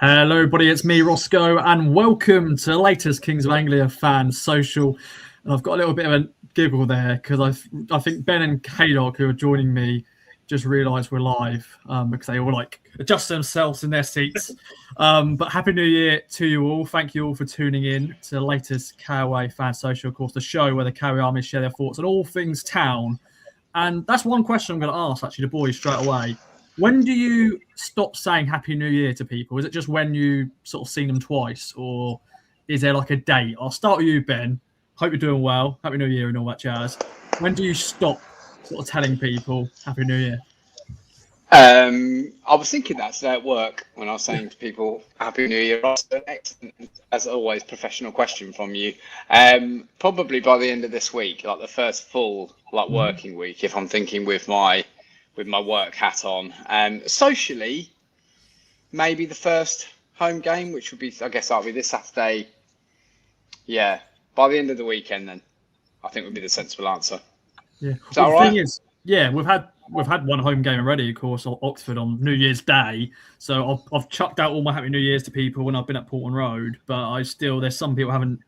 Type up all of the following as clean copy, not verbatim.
Hello, everybody. It's me, Rossco, and welcome to the latest Kings of Anglia Fans Social. And I've got a little bit of a giggle there because I think Ben and K-Dog, who are joining me, just realised we're live because they all adjust themselves in their seats. But Happy New Year to you all. Thank you all for tuning in to the latest KOA Fans Social, of course, the show where the KOA Army share their thoughts on all things town. And that's one question I'm going to ask, actually, the boys straight away. When do you stop saying Happy New Year to people? Is it just when you sort of seen them twice, or is there like a date? I'll start with you, Ben. Hope you're doing well. Happy New Year and all that jazz. When do you stop sort of telling people Happy New Year? I was thinking that today at work when I was saying to people Happy New Year. Excellent, as always, professional question from you. Probably by the end of this week, like the first full working week, if I'm thinking with my work hat on. Socially, maybe the first home game, which would be, I guess, that'll be this Saturday. Yeah, by the end of the weekend, then I think would be the sensible answer. Yeah. Is that all right? Thing is, yeah, we've had one home game already, of course, Oxford on New Year's Day. So I've chucked out all my Happy New Years to people when I've been at Portland Road, but there's some people I haven't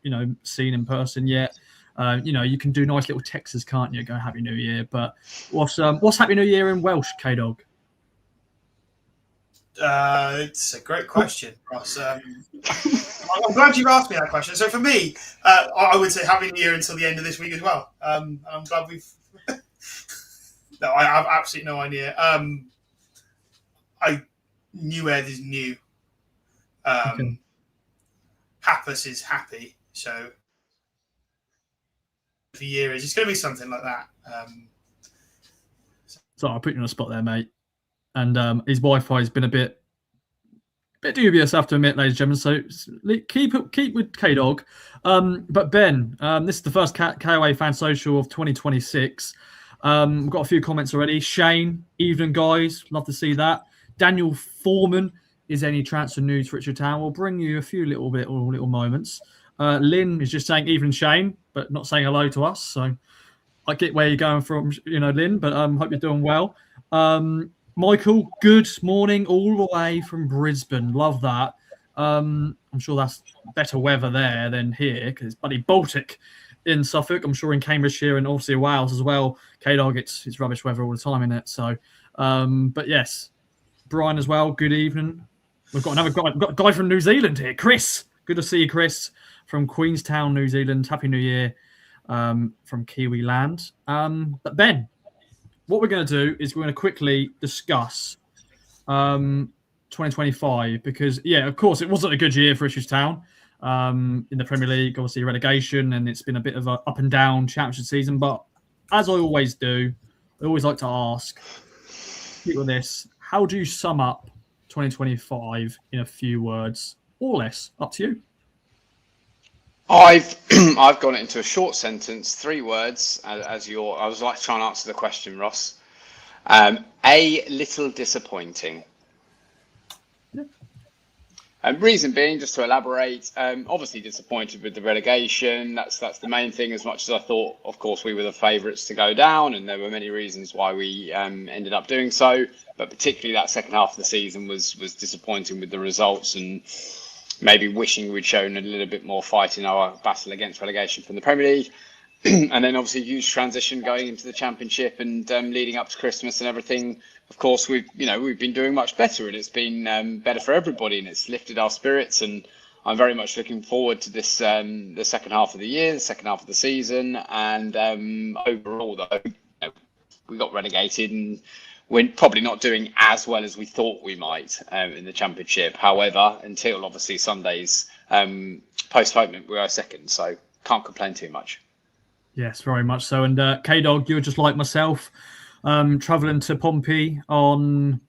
seen in person yet. You can do nice little texts, can't you? Go Happy New Year. But what's Happy New Year in Welsh, K-Dog? It's a great question, Ross. I'm glad you asked me that question. So for me, I would say Happy New Year until the end of this week as well. I'm glad we've... No, I have absolutely no idea. New Ed is new. Okay. Happus is happy. So the year is it's going to be something like that. So I'll put you on the spot there, mate. And his Wi-Fi has been a bit dubious, I have to admit, ladies and gentlemen. So keep with K-Dog. But Ben, this is the first KOA Fan Social of 2026. We've got a few comments already. Shane, evening guys, love to see that. Daniel Foreman, is any transfer news for Ipswich Town? We'll bring you a few little moments. Lynn is just saying evening Shane, but not saying hello to us. So I get where you're going from, Lynn, but hope you're doing well. Michael, good morning, all the way from Brisbane. Love that. I'm sure that's better weather there than here because it's bloody Baltic in Suffolk. I'm sure in Cambridgeshire and obviously Wales as well. K-Dog, it's rubbish weather all the time, isn't it? So, but yes, Brian as well. Good evening. We've got another guy. We've got a guy from New Zealand here, Chris. Good to see you, Chris, from Queenstown, New Zealand. Happy New Year from Kiwi land. But Ben, what we're going to do is we're going to quickly discuss 2025 because, yeah, of course, it wasn't a good year for Ipswich Town in the Premier League, obviously relegation, and it's been a bit of an up and down championship season. But as I always do, I always like to ask people this: how do you sum up 2025 in a few words or less? Up to you. I've gone it into a short sentence, 3 words. I was like trying to answer the question, Ross. A little disappointing. Yeah. Reason being, just to elaborate, obviously disappointed with the relegation. That's the main thing. As much as I thought, of course, we were the favourites to go down, and there were many reasons why we ended up doing so. But particularly that second half of the season was disappointing with the results, and maybe wishing we'd shown a little bit more fight in our battle against relegation from the Premier League. And then obviously a huge transition going into the Championship and leading up to Christmas and everything. Of course, we've been doing much better, and it's been better for everybody, and it's lifted our spirits. And I'm very much looking forward to this the second half of the year, the second half of the season. And overall, though, we got relegated, and we're probably not doing as well as we thought we might in the Championship. However, until obviously Sunday's postponement, we are second, so can't complain too much. Yes, very much so. And K-Dog, you're just like myself, travelling to Pompey on,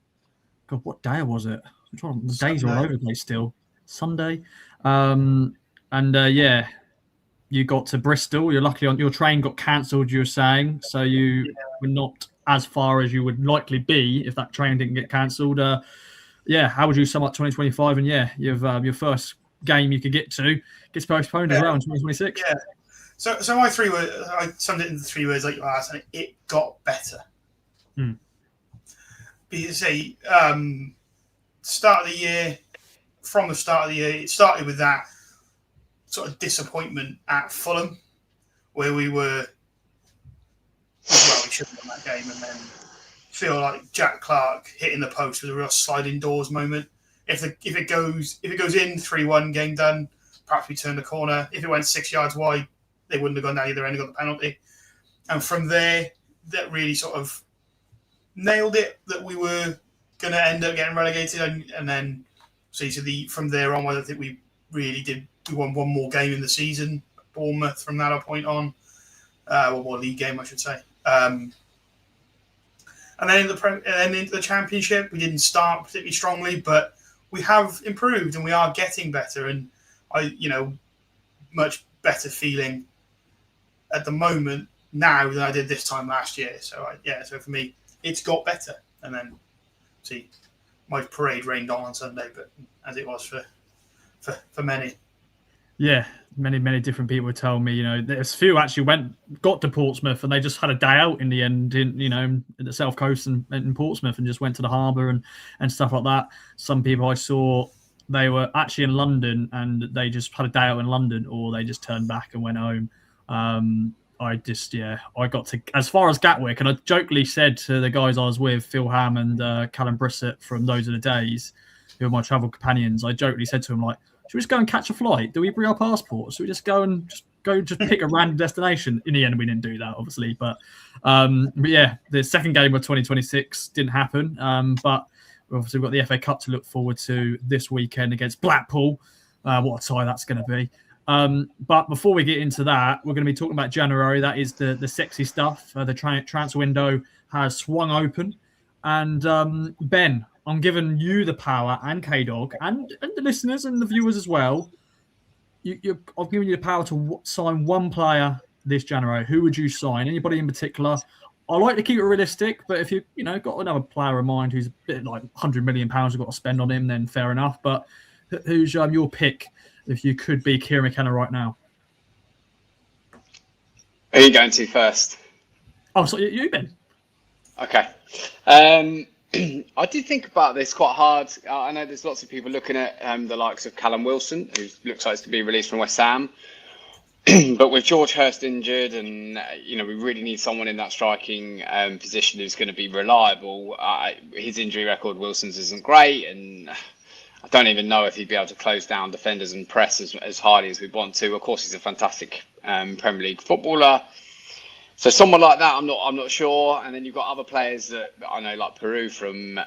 God, what day was it? The days are all over the place still. Sunday. Yeah, you got to Bristol. You're lucky your train got cancelled, you were saying. So you were not as far as you would likely be if that train didn't get cancelled. How would you sum up 2025? And you've your first game you could get to gets postponed as well in 2026. Yeah. So my 3 words, I summed it into 3 words like you asked, and it got better. But you say, start of the year, from the start of the year, it started with that sort of disappointment at Fulham, where we were, well, we should have won that game, and then feel like Jack Clark hitting the post was a real sliding doors moment. If it goes in 3-1, game done, perhaps we turn the corner. If it went 6 yards wide, they wouldn't have gone down either end and got the penalty. And from there, that really sort of nailed it that we were going to end up getting relegated. And then, from there onwards, I think we really did. We won one more game in the season, Bournemouth, from that point on. One more league game, I should say. And then into the Championship, we didn't start particularly strongly, but we have improved and we are getting better. And much better feeling at the moment now than I did this time last year. So for me, it's got better. And then, my parade rained on Sunday, but as it was for many. Yeah, many different people tell me, there's a few actually got to Portsmouth and they just had a day out in the end in the South Coast and in Portsmouth and just went to the harbour and stuff like that. Some people I saw, they were actually in London and they just had a day out in London, or they just turned back and went home. I got to as far as Gatwick, and I jokingly said to the guys I was with, Phil Ham and Callum Brissett from Those Are the Days, who are my travel companions, I jokingly said to them, like, should we just go and catch a flight? Do we bring our passports? Should we just just pick a random destination? In the end, we didn't do that, obviously. But yeah, the second game of 2026 didn't happen. But obviously, we've got the FA Cup to look forward to this weekend against Blackpool. What a tie that's going to be. But before we get into that, we're going to be talking about January. That is the sexy stuff. The transfer window has swung open. And Ben, I'm giving you the power, and K-Dog, and the listeners and the viewers as well. I've given you the power to sign one player this January. Who would you sign? Anybody in particular? I like to keep it realistic, but if you got another player in mind who's a bit like £100 million you've got to spend on him, then fair enough. But who's your pick if you could be Keiran McKenna right now? Who are you going to first? Oh, so you, Ben. Okay. I did think about this quite hard. I know there's lots of people looking at the likes of Callum Wilson, who looks like to be released from West Ham. But with George Hurst injured, and we really need someone in that striking position who's going to be reliable. His injury record, Wilson's, isn't great, and I don't even know if he'd be able to close down defenders and press as highly as we want to. Of course, he's a fantastic Premier League footballer. So someone like that, I'm not sure. And then you've got other players that I know, like Peru from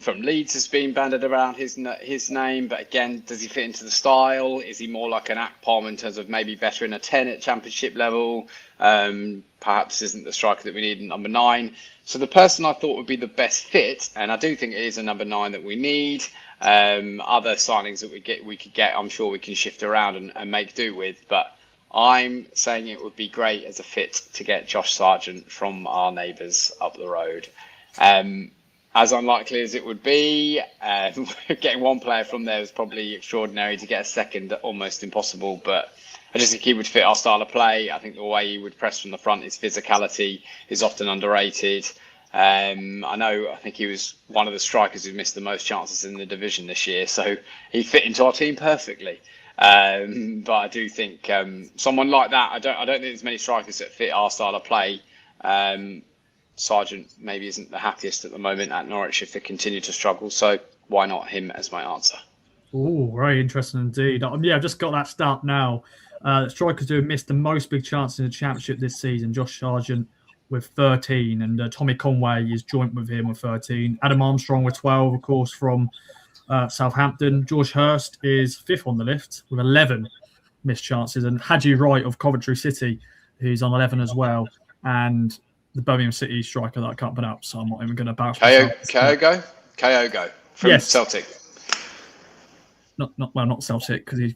Leeds has been banded around his name. But again, does he fit into the style? Is he more like an Akpom in terms of maybe better in a 10 at Championship level? Perhaps isn't the striker that we need in number 9. So the person I thought would be the best fit, and I do think it is a number 9 that we need. Other signings that we could get, I'm sure we can shift around and make do with. But I'm saying it would be great as a fit to get Josh Sargent from our neighbours up the road. As unlikely as it would be, getting one player from there is probably extraordinary. To get a second, almost impossible. But I just think he would fit our style of play. I think the way he would press from the front, his physicality is often underrated. I think he was one of the strikers who missed the most chances in the division this year. So he fit into our team perfectly. But I do think someone like that, I don't think there's many strikers that fit our style of play. Sargent maybe isn't the happiest at the moment at Norwich if they continue to struggle. So why not him as my answer? Oh, very interesting indeed. I've just got that stat now. Strikers who have missed the most big chances in the Championship this season. Josh Sargent with 13, and Tommy Conway is joint with him with 13. Adam Armstrong with 12, of course, from Southampton. George Hurst is 5th on the list with 11 missed chances, and Haji Wright of Coventry City, who's on 11 as well, and the Birmingham City striker that I can't pronounce, so I'm not even going to bounce. KO go from Celtic. Not Celtic, because he's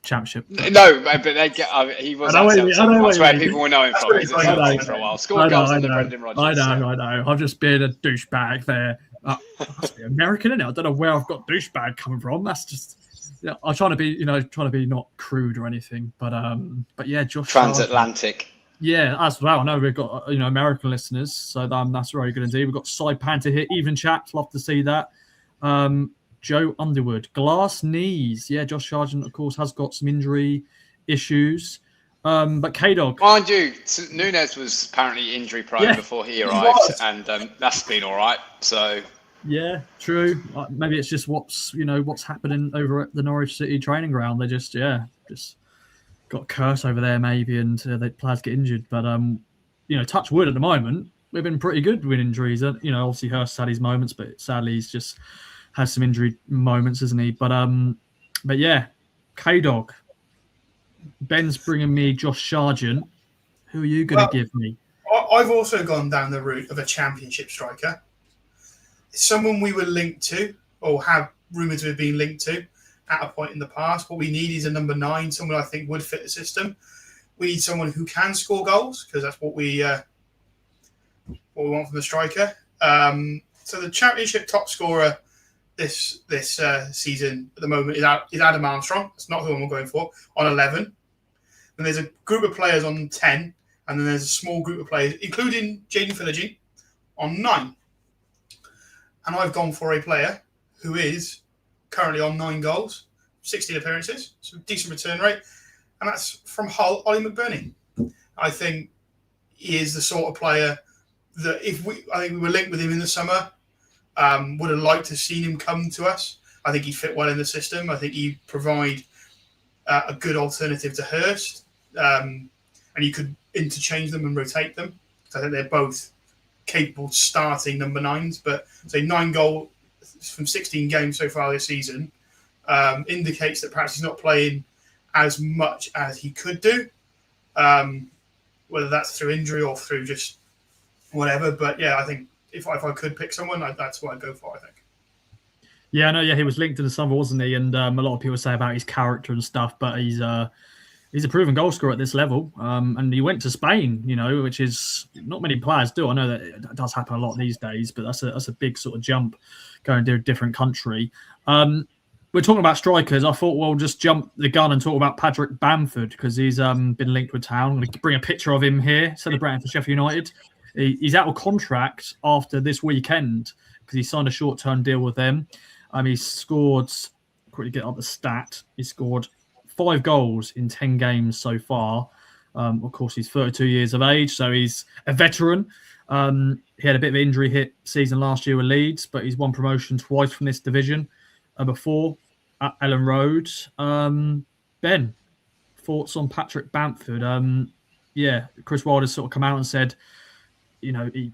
Championship. No, but they get. He was at Celtic. That's where people will know him from. He's at Celtic for a while. Scored goals under Brendan Rodgers. I know. I've just been a douchebag there. Must be American, isn't it? I don't know where I've got douchebag coming from. That's just. I'm trying to be, trying to be not crude or anything, but yeah, Josh. Transatlantic. Yeah, as well. I know we've got American listeners, so that's very good indeed. We've got Side Panther here, even chaps. Love to see that. Joe Underwood, glass knees. Yeah, Josh Sargent, of course, has got some injury issues. But K-Dog. Mind you, Nunes was apparently injury prone before he arrived, and that's been all right. So yeah, true. Maybe it's just what's happening over at the Norwich City training ground. They just got a curse over there maybe, and the players get injured. But touch wood at the moment, we've been pretty good with injuries. Obviously Hurst had his moments, but sadly he's just has some injury moments, isn't he? But yeah, K-Dog. Ben's bringing me Josh Sargent. Who are you going to give me? I've also gone down the route of a championship striker. It's someone we were linked to, or have rumoured to have been linked to at a point in the past. What we need is a number 9, someone I think would fit the system. We need someone who can score goals, because that's what we want from the striker. So the championship top scorer this season at the moment is Adam Armstrong. That's not who I'm going for, on 11. And there's a group of players on 10, and then there's a small group of players, including Jaden Philogene, on 9. And I've gone for a player who is currently on 9 goals, 16 appearances, so decent return rate, and that's from Hull, Ollie McBurney. I think he is the sort of player that I think we were linked with him in the summer. Would have liked to have seen him come to us. I think he'd fit well in the system. I think he'd provide a good alternative to Hurst. And you could interchange them and rotate them. So I think they're both capable of starting number 9s. But say 9 goals from 16 games so far this season indicates that perhaps he's not playing as much as he could do. Whether that's through injury or through just whatever. But yeah, I think if I could pick someone, that's what I'd go for, I think. Yeah, no, he was linked to the summer, wasn't he? And a lot of people say about his character and stuff, but he's a proven goal scorer at this level. And he went to Spain, which is not many players do. I know that it does happen a lot these days, but that's a big sort of jump going to a different country. We're talking about strikers. I thought we'll just jump the gun and talk about Patrick Bamford, because he's been linked with Town. I'm going to bring a picture of him here, celebrating for Sheffield United. He's out of contract after this weekend because he signed a short-term deal with them. He scored, quickly get up the stat, he scored 5 goals in 10 games so far. Of course, he's 32 years of age, so he's a veteran. He had a bit of injury hit season last year with Leeds, but he's won promotion twice from this division before at Ellen Road. Ben, thoughts on Patrick Bamford? Chris Wilder's sort of come out and said, he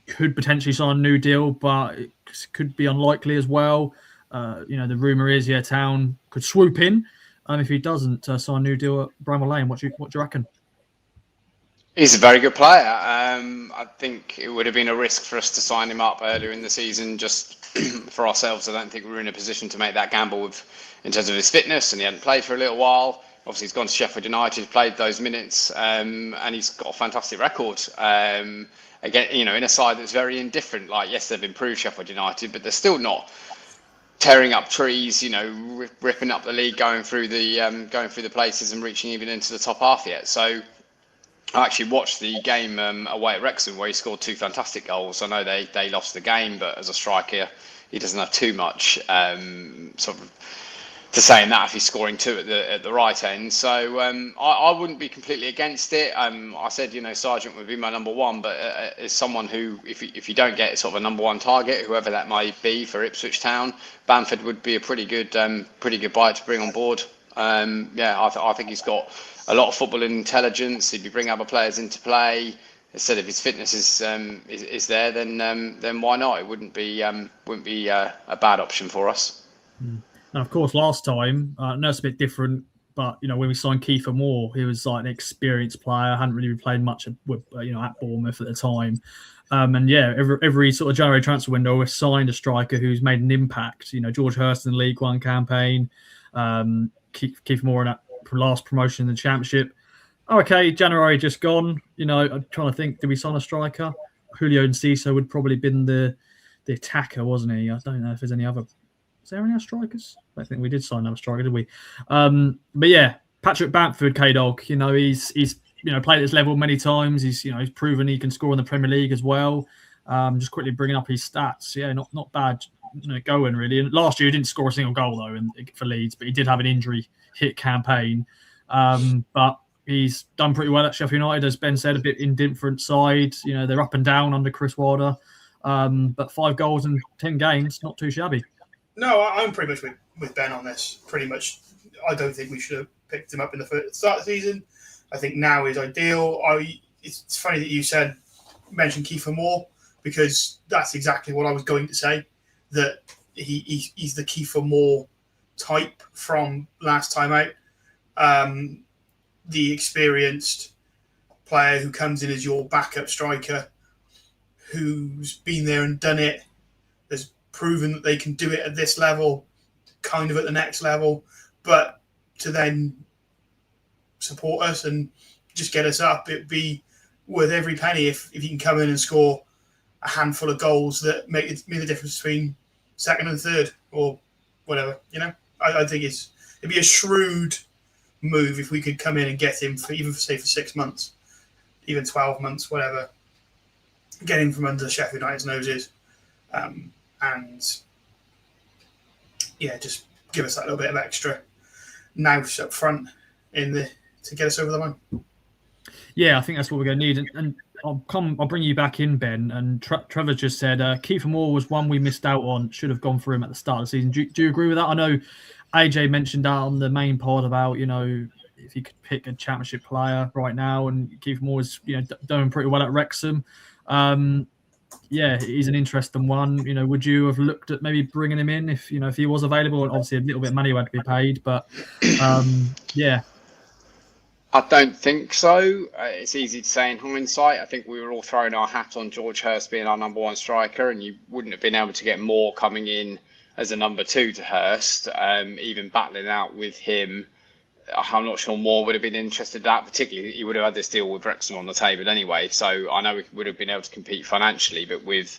could potentially sign a new deal, but it could be unlikely as well. The rumour is, Town could swoop in if he doesn't sign a new deal at Bramall Lane. What do you reckon? He's a very good player. I think it would have been a risk for us to sign him up earlier in the season, just for ourselves. I don't think we were in a position to make that gamble in terms of his fitness, and he hadn't played for a little while. Obviously, he's gone to Sheffield United, played those minutes, and he's got a fantastic record. Again, in a side that's very indifferent. Like, yes, they've improved Sheffield United, but they're still not tearing up trees. Ripping up the league, going through the places and reaching even into the top half yet. So, I actually watched the game away at Wrexham where he scored 2 fantastic goals. I know they lost the game, but as a striker, he doesn't have too much sort of to say in that if he's scoring 2 at the right end. So I wouldn't be completely against it. I said, Sargent would be my number 1, but as someone who, if you don't get sort of a number 1 target, whoever that may be for Ipswich Town, Bamford would be a pretty good buy to bring on board. I think he's got a lot of football intelligence. If you bring other players into play, instead if his fitness is there, then why not? It wouldn't be a bad option for us. And of course, last time, I know it's a bit different, but when we signed Kiefer Moore, he was like an experienced player. Hadn't really played much with at Bournemouth at the time. Every sort of January transfer window, we've signed a striker who's made an impact. George Hurst in the League One campaign, Kiefer Moore in that last promotion in the Championship. Okay, January just gone. I'm trying to think, did we sign a striker? Julio Enciso would probably been the attacker, wasn't he? I don't know if there's any other. Is there any other strikers? I don't think we did sign another striker, did we? But yeah, Patrick Bamford, K-Dog. He's played at this level many times. He's proven he can score in the Premier League as well. Just quickly bringing up his stats. Yeah, not bad going really. And last year he didn't score a single goal though for Leeds, but he did have an injury hit campaign. But he's done pretty well at Sheffield United, as Ben said, a bit indifferent side. They're up and down under Chris Wilder, but 5 goals in 10 games, not too shabby. No, I'm pretty much with Ben on this. Pretty much, I don't think we should have picked him up in the start of the season. I think now is ideal. It's funny that you mentioned Keiran Moore, because that's exactly what I was going to say. That he's the Keiran Moore type from last time out. The experienced player who comes in as your backup striker, who's been there and done it, has proven that they can do it at this level, kind of at the next level, but to then support us and just get us up, it'd be worth every penny if you can come in and score a handful of goals that make the difference between second and third or whatever. I think it'd be a shrewd move if we could come in and get him for 6 months, even 12 months, whatever. Get him from under Sheffield United's noses, and just give us that little bit of extra nous up front to get us over the line. Yeah, I think that's what we're going to need. And I'll bring you back in, Ben. And Trevor just said Keiran Moore was one we missed out on. Should have gone for him at the start of the season. Do you agree with that? I know AJ mentioned that on the main pod about if you could pick a championship player right now, and Keiran Moore is doing pretty well at Wrexham. He's an interesting one. Would you have looked at maybe bringing him in if he was available? And obviously a little bit of money had to be paid, but I don't think so. It's easy to say in hindsight. I think we were all throwing our hat on George Hurst being our number 1 striker, and you wouldn't have been able to get more coming in as a number 2 to Hurst. Even battling out with him, I'm not sure Moore would have been interested in that. Particularly, he would have had this deal with Wrexham on the table anyway. So I know we would have been able to compete financially, but with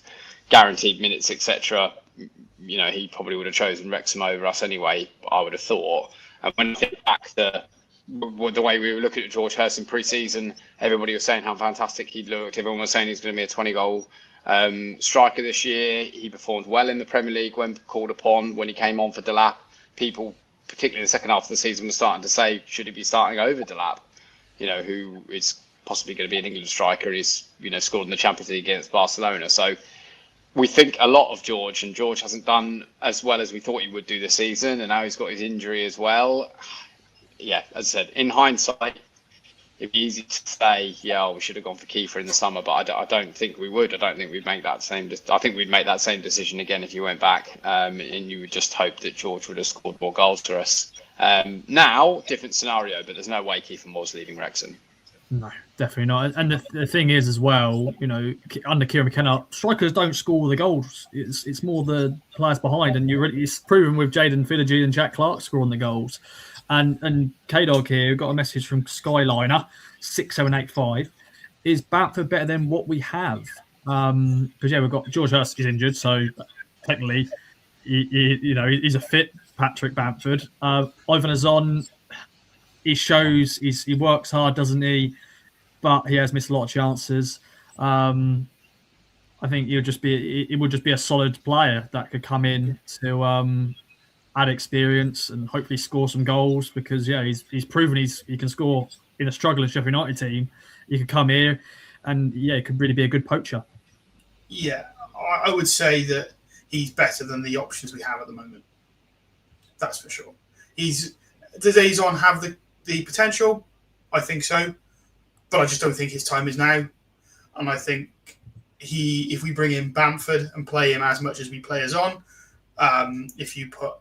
guaranteed minutes, etc., he probably would have chosen Wrexham over us anyway, I would have thought. And when I think back to the way we were looking at George Hurst in pre-season, everybody was saying how fantastic he looked. Everyone was saying he's going to be a 20-goal striker this year. He performed well in the Premier League when called upon. When he came on for Delap, people, particularly in the second half of the season, were starting to say, should he be starting over Delap? Who is possibly going to be an England striker. He's scored in the Champions League against Barcelona. So we think a lot of George, and George hasn't done as well as we thought he would do this season, and now he's got his injury as well. Yeah, as I said, in hindsight, it'd be easy to say, we should have gone for Keiran in the summer, but I don't think we would. I don't think we'd make that same. I think we'd make that same decision again if you went back, and you would just hope that George would have scored more goals for us. Now, different scenario, but there's no way Keiran Moore's leaving Wrexham. No, definitely not. And the thing is as well, under Kieran McKenna, strikers don't score the goals. It's more the players behind, and it's proven with Jaden Philogene and Jack Clark scoring the goals. And K-Dog here got a message from Skyliner 6785. Is Bamford better than what we have? Because we've got George Hurst is injured, so technically, he's a fit Patrick Bamford. Ivan Azon, he shows he works hard, doesn't he? But he has missed a lot of chances. I think it would just be a solid player that could come in to add experience and hopefully score some goals, because he's proven he can score in a struggling Sheffield United team. He could come here and it could really be a good poacher. Yeah, I would say that he's better than the options we have at the moment. That's for sure. Does Azon have the potential? I think so, but I just don't think his time is now. And I think if we bring in Bamford and play him as much as we play Azon, if you put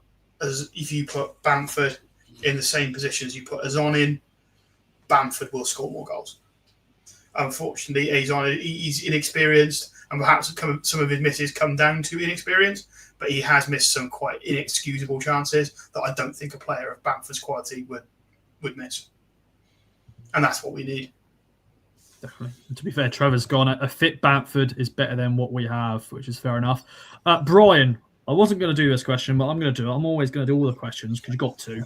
Bamford in the same position as you put Azon in, Bamford will score more goals. Unfortunately, Azon, he's inexperienced, and perhaps some of his misses come down to inexperience, but he has missed some quite inexcusable chances that I don't think a player of Bamford's quality would miss. And that's what we need. Definitely. And to be fair, Trevor's gone. A fit Bamford is better than what we have, which is fair enough. Brian, I wasn't going to do this question, but I'm going to do it. I'm always going to do all the questions because you've got to.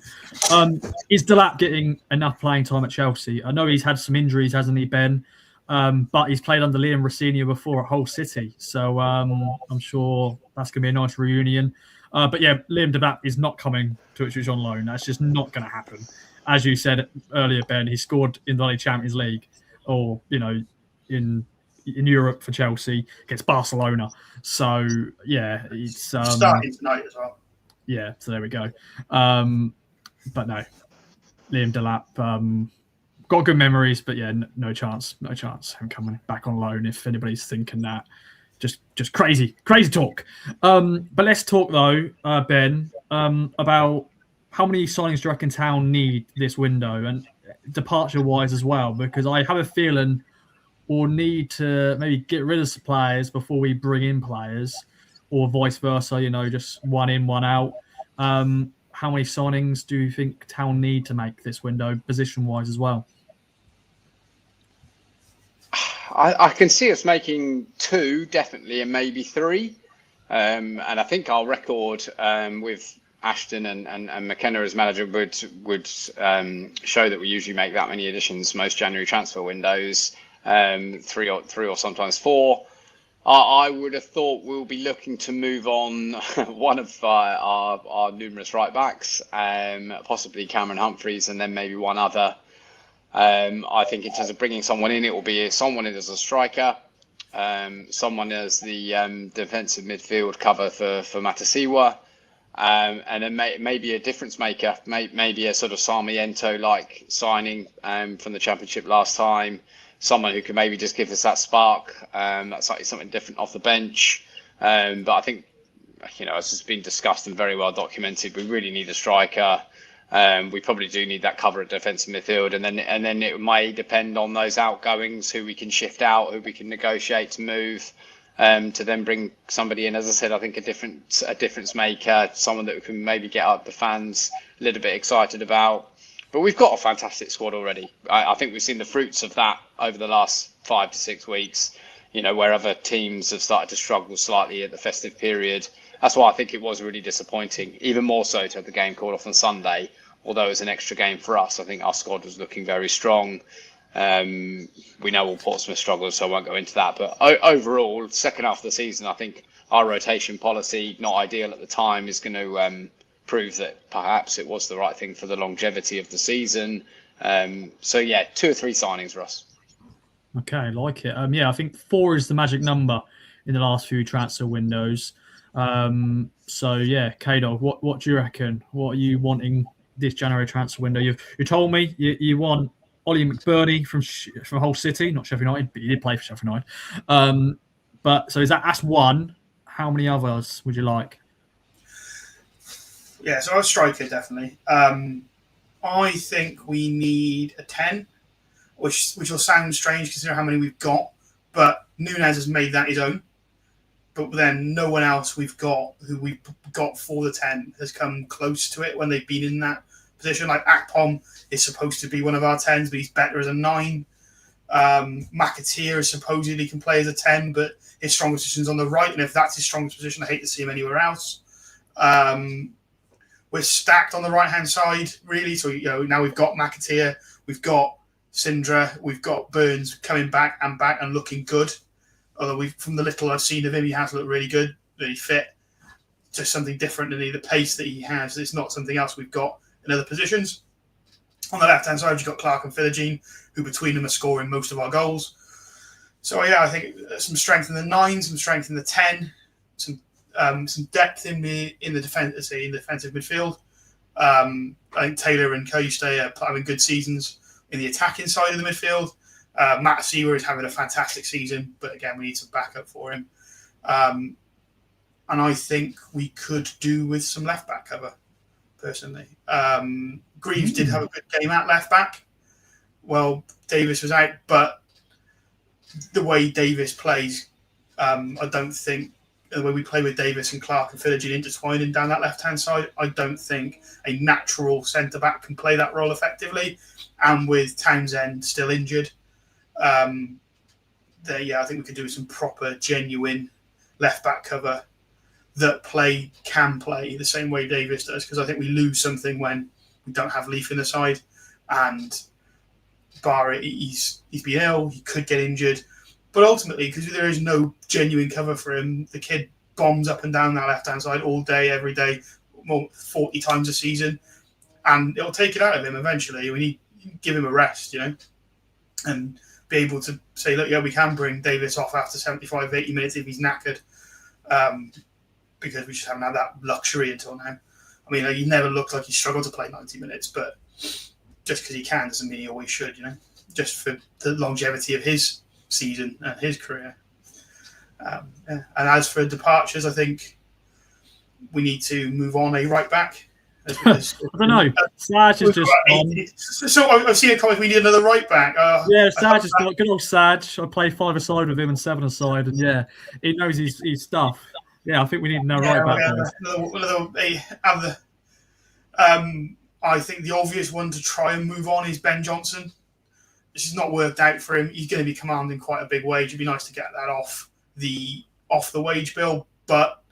Is Delap getting enough playing time at Chelsea? I know he's had some injuries, hasn't he, Ben? But he's played under Liam Rossini before at Hull City, so I'm sure that's going to be a nice reunion. But yeah, Liam Delap is not coming to Ipswich on loan. That's just not going to happen. As you said earlier, Ben, he scored in the Champions League, or in Europe for Chelsea against Barcelona. So yeah, it's starting tonight as well. Yeah, so there we go. But no, Liam Delap got good memories, but yeah, no chance him coming back on loan. If anybody's thinking that, just crazy talk. But let's talk though, Ben, about how many signings do you reckon Town need this window, and departure-wise as well, because I have a feeling we'll need to maybe get rid of some players before we bring in players, or vice versa, just one in, one out. How many signings do you think Town need to make this window, position-wise as well? I can see us making 2, definitely, and maybe 3. And I think our record with Ashton and McKenna as manager would show that we usually make that many additions most January transfer windows, 3 or sometimes 4. I would have thought we'll be looking to move on one of our numerous right backs, possibly Cameron Humphreys, and then maybe one other. I think in terms of bringing someone in, it will be someone in as a striker, someone as the defensive midfield cover for Matasiwa, and then maybe a difference maker, maybe a sort of Sarmiento-like signing from the Championship last time, someone who can maybe just give us that spark, that's like something different off the bench. But I think, as has been discussed and very well documented, we really need a striker. We probably do need that cover at defensive midfield, and then it may depend on those outgoings, who we can shift out, who we can negotiate to move, to then bring somebody in. As I said, I think a difference maker, someone that we can maybe get the fans a little bit excited about. But we've got a fantastic squad already. I think we've seen the fruits of that over the last 5 to 6 weeks. Where other teams have started to struggle slightly at the festive period. That's why I think it was really disappointing, even more so to have the game called off on Sunday. Although it was an extra game for us, I think our squad was looking very strong. We know all Portsmouth struggled, so I won't go into that. But overall, second half of the season, I think our rotation policy, not ideal at the time, is going to prove that perhaps it was the right thing for the longevity of the season. So yeah, 2 or 3 signings, Ross. Okay, I like it. I think 4 is the magic number in the last few transfer windows. So yeah, K-Dog, what do you reckon? What are you wanting this January transfer window? You told me you want Ollie McBurney from Hull City, not Sheffield United, but he did play for Sheffield United. But so that's 1. How many others would you like? Yeah, so I'll striker definitely. I think we need a 10, which will sound strange considering how many we've got. But Nunez has made that his own. But then no one else we've got who we've got for the 10 has come close to it when they've been in that position. Like Akpom is supposed to be one of our 10s, but he's better as a 9. McAteer supposedly can play as a 10, but his strongest position is on the right. And if that's his strongest position, I hate to see him anywhere else. We're stacked on the right-hand side, really. So, now we've got McAteer, we've got Sindra, we've got Burns coming back and looking good. Although from the little I've seen of him, he has looked really good, really fit. Just something different than the pace that he has. It's not something else we've got in other positions. On the left-hand side, you've got Clark and Philogene, who between them are scoring most of our goals. So, yeah, I think some strength in the 9, some strength in the 10, some depth in the defensive midfield. I think Taylor and Koste are having good seasons in the attacking side of the midfield. Matt Seawer is having a fantastic season, but again, we need some backup for him. And I think we could do with some left back cover, personally. Greaves did have a good game at left back. Well, Davis was out, but the way Davis plays, I don't think the way we play with Davis and Clark and Philogene intertwining down that left-hand side, I don't think a natural centre-back can play that role effectively. And with Townsend still injured, I think we could do some proper, genuine left-back cover that can play the same way Davis does, because I think we lose something when we don't have Leaf in the side. And bar he's been ill, he could get injured. But ultimately, because there is no genuine cover for him, the kid bombs up and down that left-hand side all day, every day, 40 times a season. And it'll take it out of him eventually. We need to give him a rest, and be able to say, look, yeah, we can bring Davis off after 75, 80 minutes if he's knackered, because we just haven't had that luxury until now. I mean, he never looked like he struggled to play 90 minutes, but just because he can doesn't mean he always should, just for the longevity of his season and his career. And as for departures, I think we need to move on a right back. I don't know. Saj is just. So I've seen a comment. We need another right back. Saj is good old Saj. I played 5-a-side with him and 7-a-side, and he knows his stuff. Yeah, I think we need another right back. I think the obvious one to try and move on is Ben Johnson. This is not worked out for him. He's going to be commanding quite a big wage. It'd be nice to get that off the wage bill, but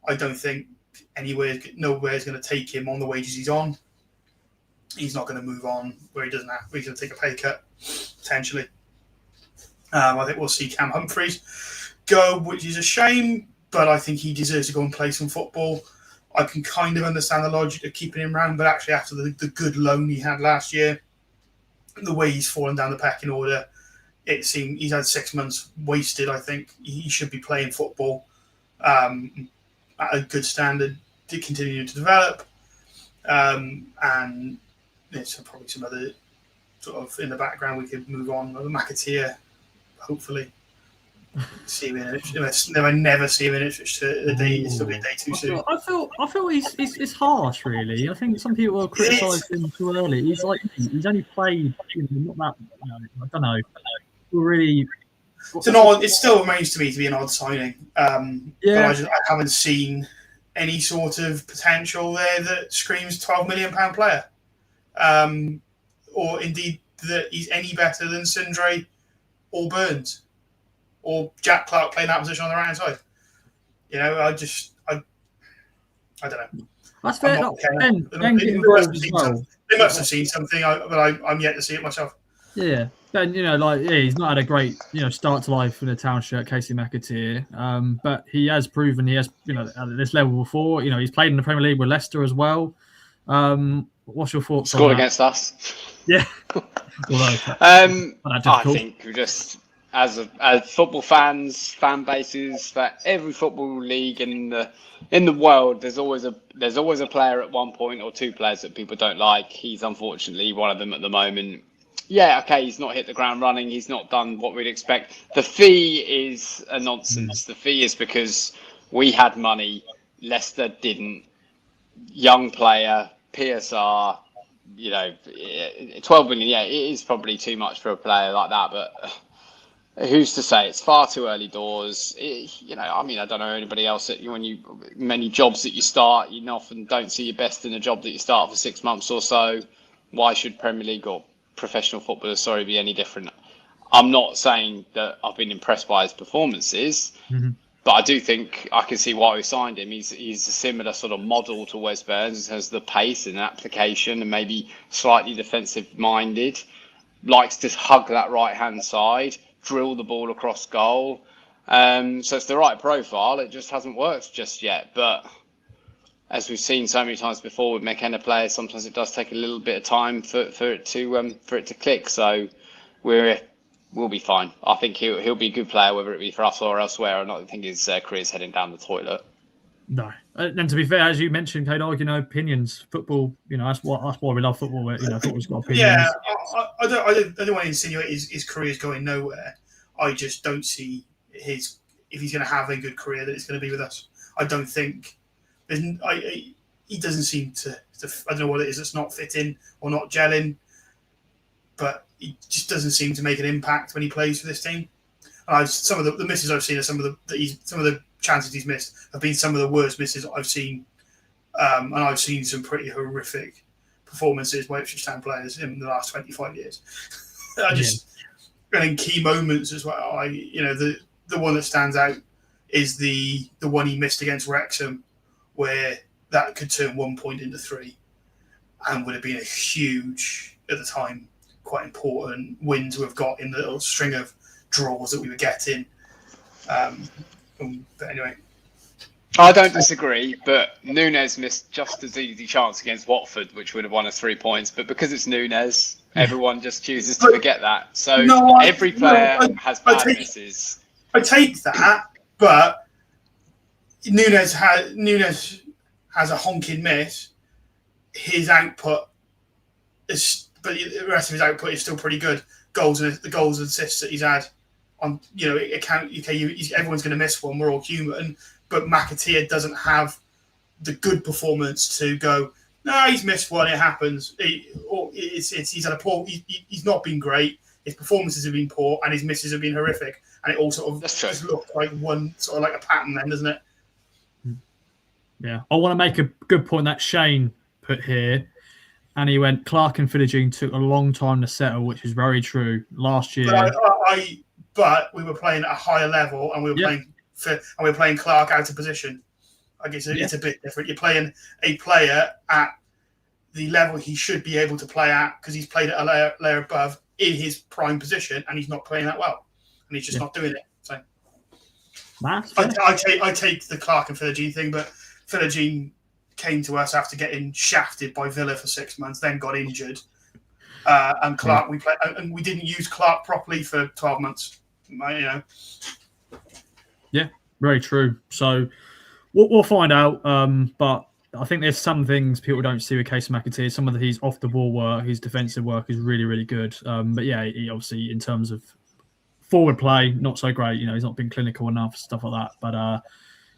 I don't think nowhere is going to take him on the wages he's on. He's not going to move on where he doesn't have. He's going to take a pay cut potentially. I think we'll see Cam Humphreys go, which is a shame, but I think he deserves to go and play some football. I can kind of understand the logic of keeping him around, but actually after the good loan he had last year, the way he's fallen down the pecking order, it seemed he's had 6 months wasted. I think he should be playing football at a good standard to continue to develop. And there's probably some other sort of in the background we could move on. McAteer, hopefully. See him in Ipswich. Never see him in Ipswich a day. It's still be a day too soon. I feel he's harsh, really. I think some people have criticised him too early. He's only played, not that. I don't know. Really. It still remains to me to be an odd signing. But I haven't seen any sort of potential there that screams £12 million player, or indeed that he's any better than Sindre or Burns. Or Jack Clark playing that position on the right hand side. I don't know. That's fair. They must have seen something, but I'm yet to see it myself. Yeah, Ben. He's not had a great start to life in a Town shirt, Casey McAteer. But he has proven he has at this level before. He's played in the Premier League with Leicester as well. What's your thoughts? Scored against us. Yeah. I think we just. As football fans, fan bases, for every football league in the world, there's always a player at one point or two players that people don't like. He's unfortunately one of them at the moment. Yeah, okay, he's not hit the ground running. He's not done what we'd expect. The fee is a nonsense. The fee is because we had money, Leicester didn't. Young player, PSR, 12 million. Yeah, it is probably too much for a player like that, but. Who's to say? It's far too early doors. I don't know anybody else that many jobs that you start, you often don't see your best in a job that you start for 6 months or so. Why should Premier League or professional footballers, be any different? I'm not saying that I've been impressed by his performances, but I do think I can see why we signed him. He's a similar sort of model to Wes Burns, has the pace and application and maybe slightly defensive minded, likes to hug that right hand side. Drill the ball across goal. So it's the right profile. It just hasn't worked just yet. But as we've seen so many times before with McKenna players, sometimes it does take a little bit of time for it to click. So we'll be fine. I think he'll be a good player, whether it be for us or elsewhere. I don't think his career's heading down the toilet. No, and to be fair, as you mentioned, Keiran, opinions, football. That's why we love football. Football's got opinions. Yeah, I don't want to insinuate his career's going nowhere. I just don't see if he's going to have a good career that it's going to be with us. I don't think he doesn't seem to. I don't know what it is that's not fitting or not gelling, but he just doesn't seem to make an impact when he plays for this team. Some of the misses I've seen are some of the chances he's missed have been some of the worst misses I've seen, and I've seen some pretty horrific performances by Ipswich Town players in the last 25 years. And in key moments as well. The one that stands out is the one he missed against Wrexham, where that could turn 1 point into 3, and would have been a huge at the time quite important wins we've got in the little string of draws that we were getting. But anyway. I don't disagree, but Nunes missed just as easy chance against Watford, which would have won us 3 points. But because it's Nunes, everyone just chooses to forget that. So every player has bad misses. I take that, but Nunes has a honking miss. His output but the rest of his output is still pretty good. The goals and assists that he's had on, everyone's going to miss one. We're all human. But McAteer doesn't have the good performance to go, no, he's missed one, it happens. He's had a poor, he's not been great. His performances have been poor and his misses have been horrific. And it all sort of just looked like one, sort of like a pattern then, doesn't it? Yeah. I want to make a good point that Shane put here. And he went, Clark and Philogene took a long time to settle, which is very true. Last year. But we were playing at a higher level and we were playing Clark out of position. I guess it's a bit different. You're playing a player at the level he should be able to play at because he's played at a layer above in his prime position and he's not playing that well. And he's just not doing it. So I take the Clark and Philogene thing, but Philogene came to us after getting shafted by Villa for 6 months, then got injured. And Clark, we didn't use Clark properly for 12 months. Yeah, very true. So we'll find out. But I think there's some things people don't see with Casey McAteer. Some of his off the ball work, his defensive work is really, really good. But yeah, he obviously in terms of forward play, not so great. He's not been clinical enough, stuff like that. But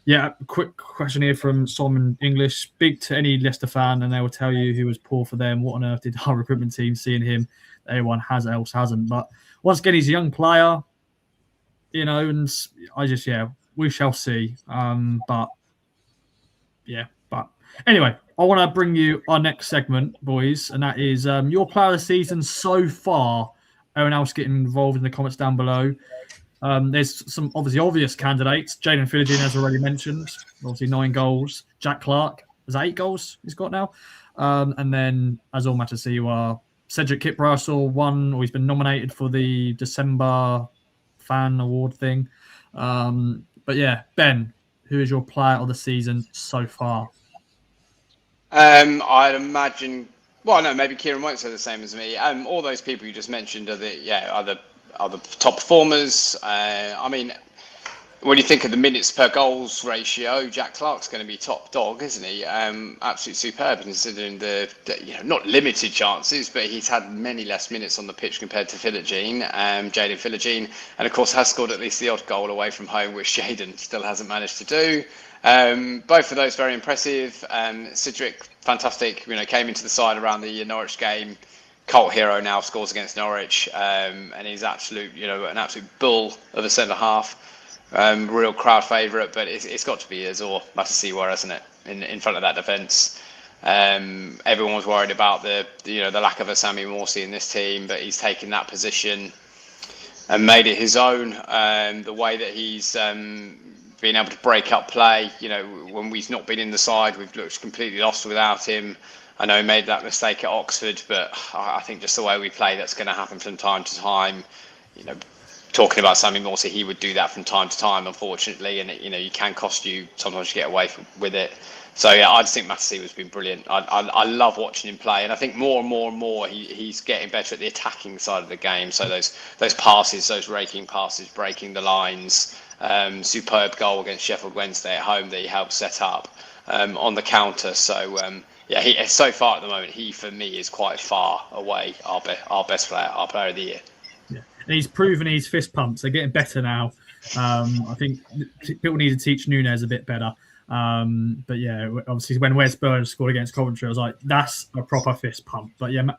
yeah, quick question here from Simon English. Speak to any Leicester fan and they will tell you who was poor for them. What on earth did our recruitment team seeing him? Everyone else hasn't. But once again, he's a young player, and I just, we shall see. But anyway, I want to bring you our next segment, boys, and that is your player of the season so far. Everyone else getting involved in the comments down below. There's some obvious candidates. Jaden Philogene, as already mentioned, obviously 9 goals. Jack Clark, is that 8 goals he's got now? And then, as all matters, you are Cedric Kiprasel he's been nominated for the December fan award thing. But yeah, Ben, who is your player of the season so far? I'd imagine. Well, no, maybe Keiran won't say the same as me. All those people you just mentioned are the top performers. I mean, when you think of the minutes per goals ratio, Jack Clark's going to be top dog, isn't he? Absolutely superb, considering the not limited chances, but he's had many less minutes on the pitch compared to Philogene, Jaden Philogene, and of course has scored at least the odd goal away from home, which Jaden still hasn't managed to do. Both of those very impressive. Cedric, fantastic. Came into the side around the Norwich game. Cult hero now, scores against Norwich, and he's an absolute bull of a centre half. Real crowd favourite, but it's got to be Azor Matasiwa, hasn't it? In front of that defence. Everyone was worried about the lack of a Sammy Morsey in this team, but he's taken that position and made it his own. The way that he's been able to break up play, when we've not been in the side, we've looked completely lost without him. I know he made that mistake at Oxford, but I think just the way we play, that's going to happen from time to time. Talking about Sammy Morsey, he would do that from time to time, unfortunately, and you can cost you. Sometimes you get away with it. So yeah, I just think Matasiwa has been brilliant. I love watching him play, and I think more and more he's getting better at the attacking side of the game. So those passes, those raking passes, breaking the lines. Superb goal against Sheffield Wednesday at home that he helped set up on the counter. So he so far at the moment, he for me is quite far away our best player, our player of the year. Yeah, and he's proven his fist pumps. They're getting better now. I think people need to teach Nunes a bit better. But yeah, obviously when Wes Burns scored against Coventry, I was like, that's a proper fist pump. But yeah,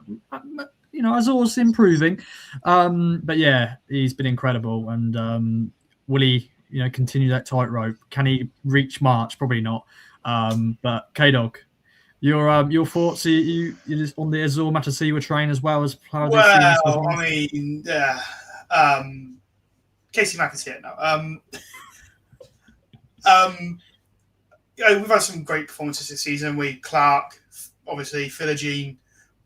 Azor's improving. But yeah, he's been incredible. And will he, continue that tightrope? Can he reach March? Probably not. But K-Dog, your thoughts? You just on the Azor Matasiwa train as well as player? Well, I mean, Casey McAteer now. We've had some great performances this season. Clark, obviously, Philogene,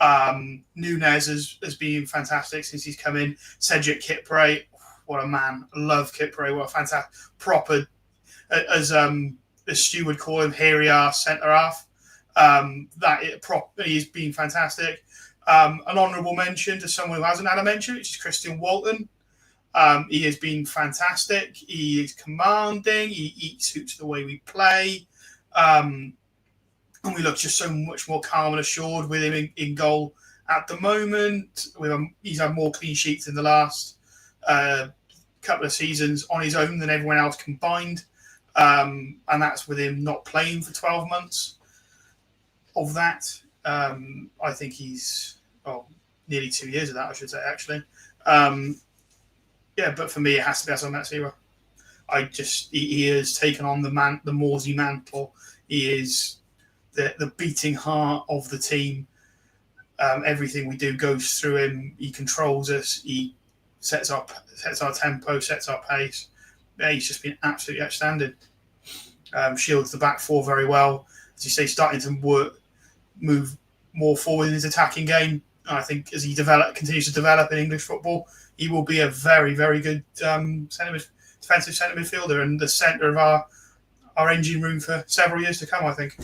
Nunes has been fantastic since he's come in. Cedric Kipre, what a man. I love Kipre. What a fantastic, proper, as Stu would call him, hairy ass centre half. He's been fantastic. An honourable mention to someone who hasn't had a mention, which is Christian Walton. He has been fantastic. He is commanding. He suits the way we play. And we look just so much more calm and assured with him in goal at the moment. He's had more clean sheets in the last couple of seasons on his own than everyone else combined. And that's with him not playing for 12 months. Of that, I think he's nearly 2 years of that, I should say, actually. But for me, it has to be Hasan Matsira. He has taken on the Morsey mantle. He is the beating heart of the team. Everything we do goes through him. He controls us. He sets our tempo, sets our pace. Yeah, he's just been absolutely outstanding. Shields the back four very well. As you say, starting to move more forward in his attacking game. And I think as he continues to develop in English football, he will be a very, very good defensive centre midfielder and the centre of our engine room for several years to come, I think.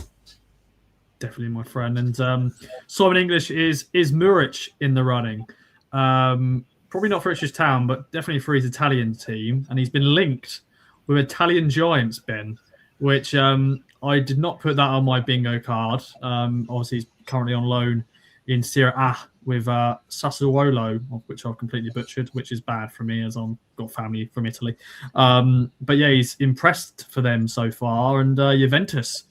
Definitely, my friend. And Simon English is Muric in the running. Probably not for Ipswich Town, but definitely for his Italian team. And he's been linked with Italian giants, Ben, which I did not put that on my bingo card. Obviously, he's currently on loan in Serie A with Sassuolo, which I've completely butchered, which is bad for me as I've got family from Italy. But yeah, he's impressed for them so far. And Juventus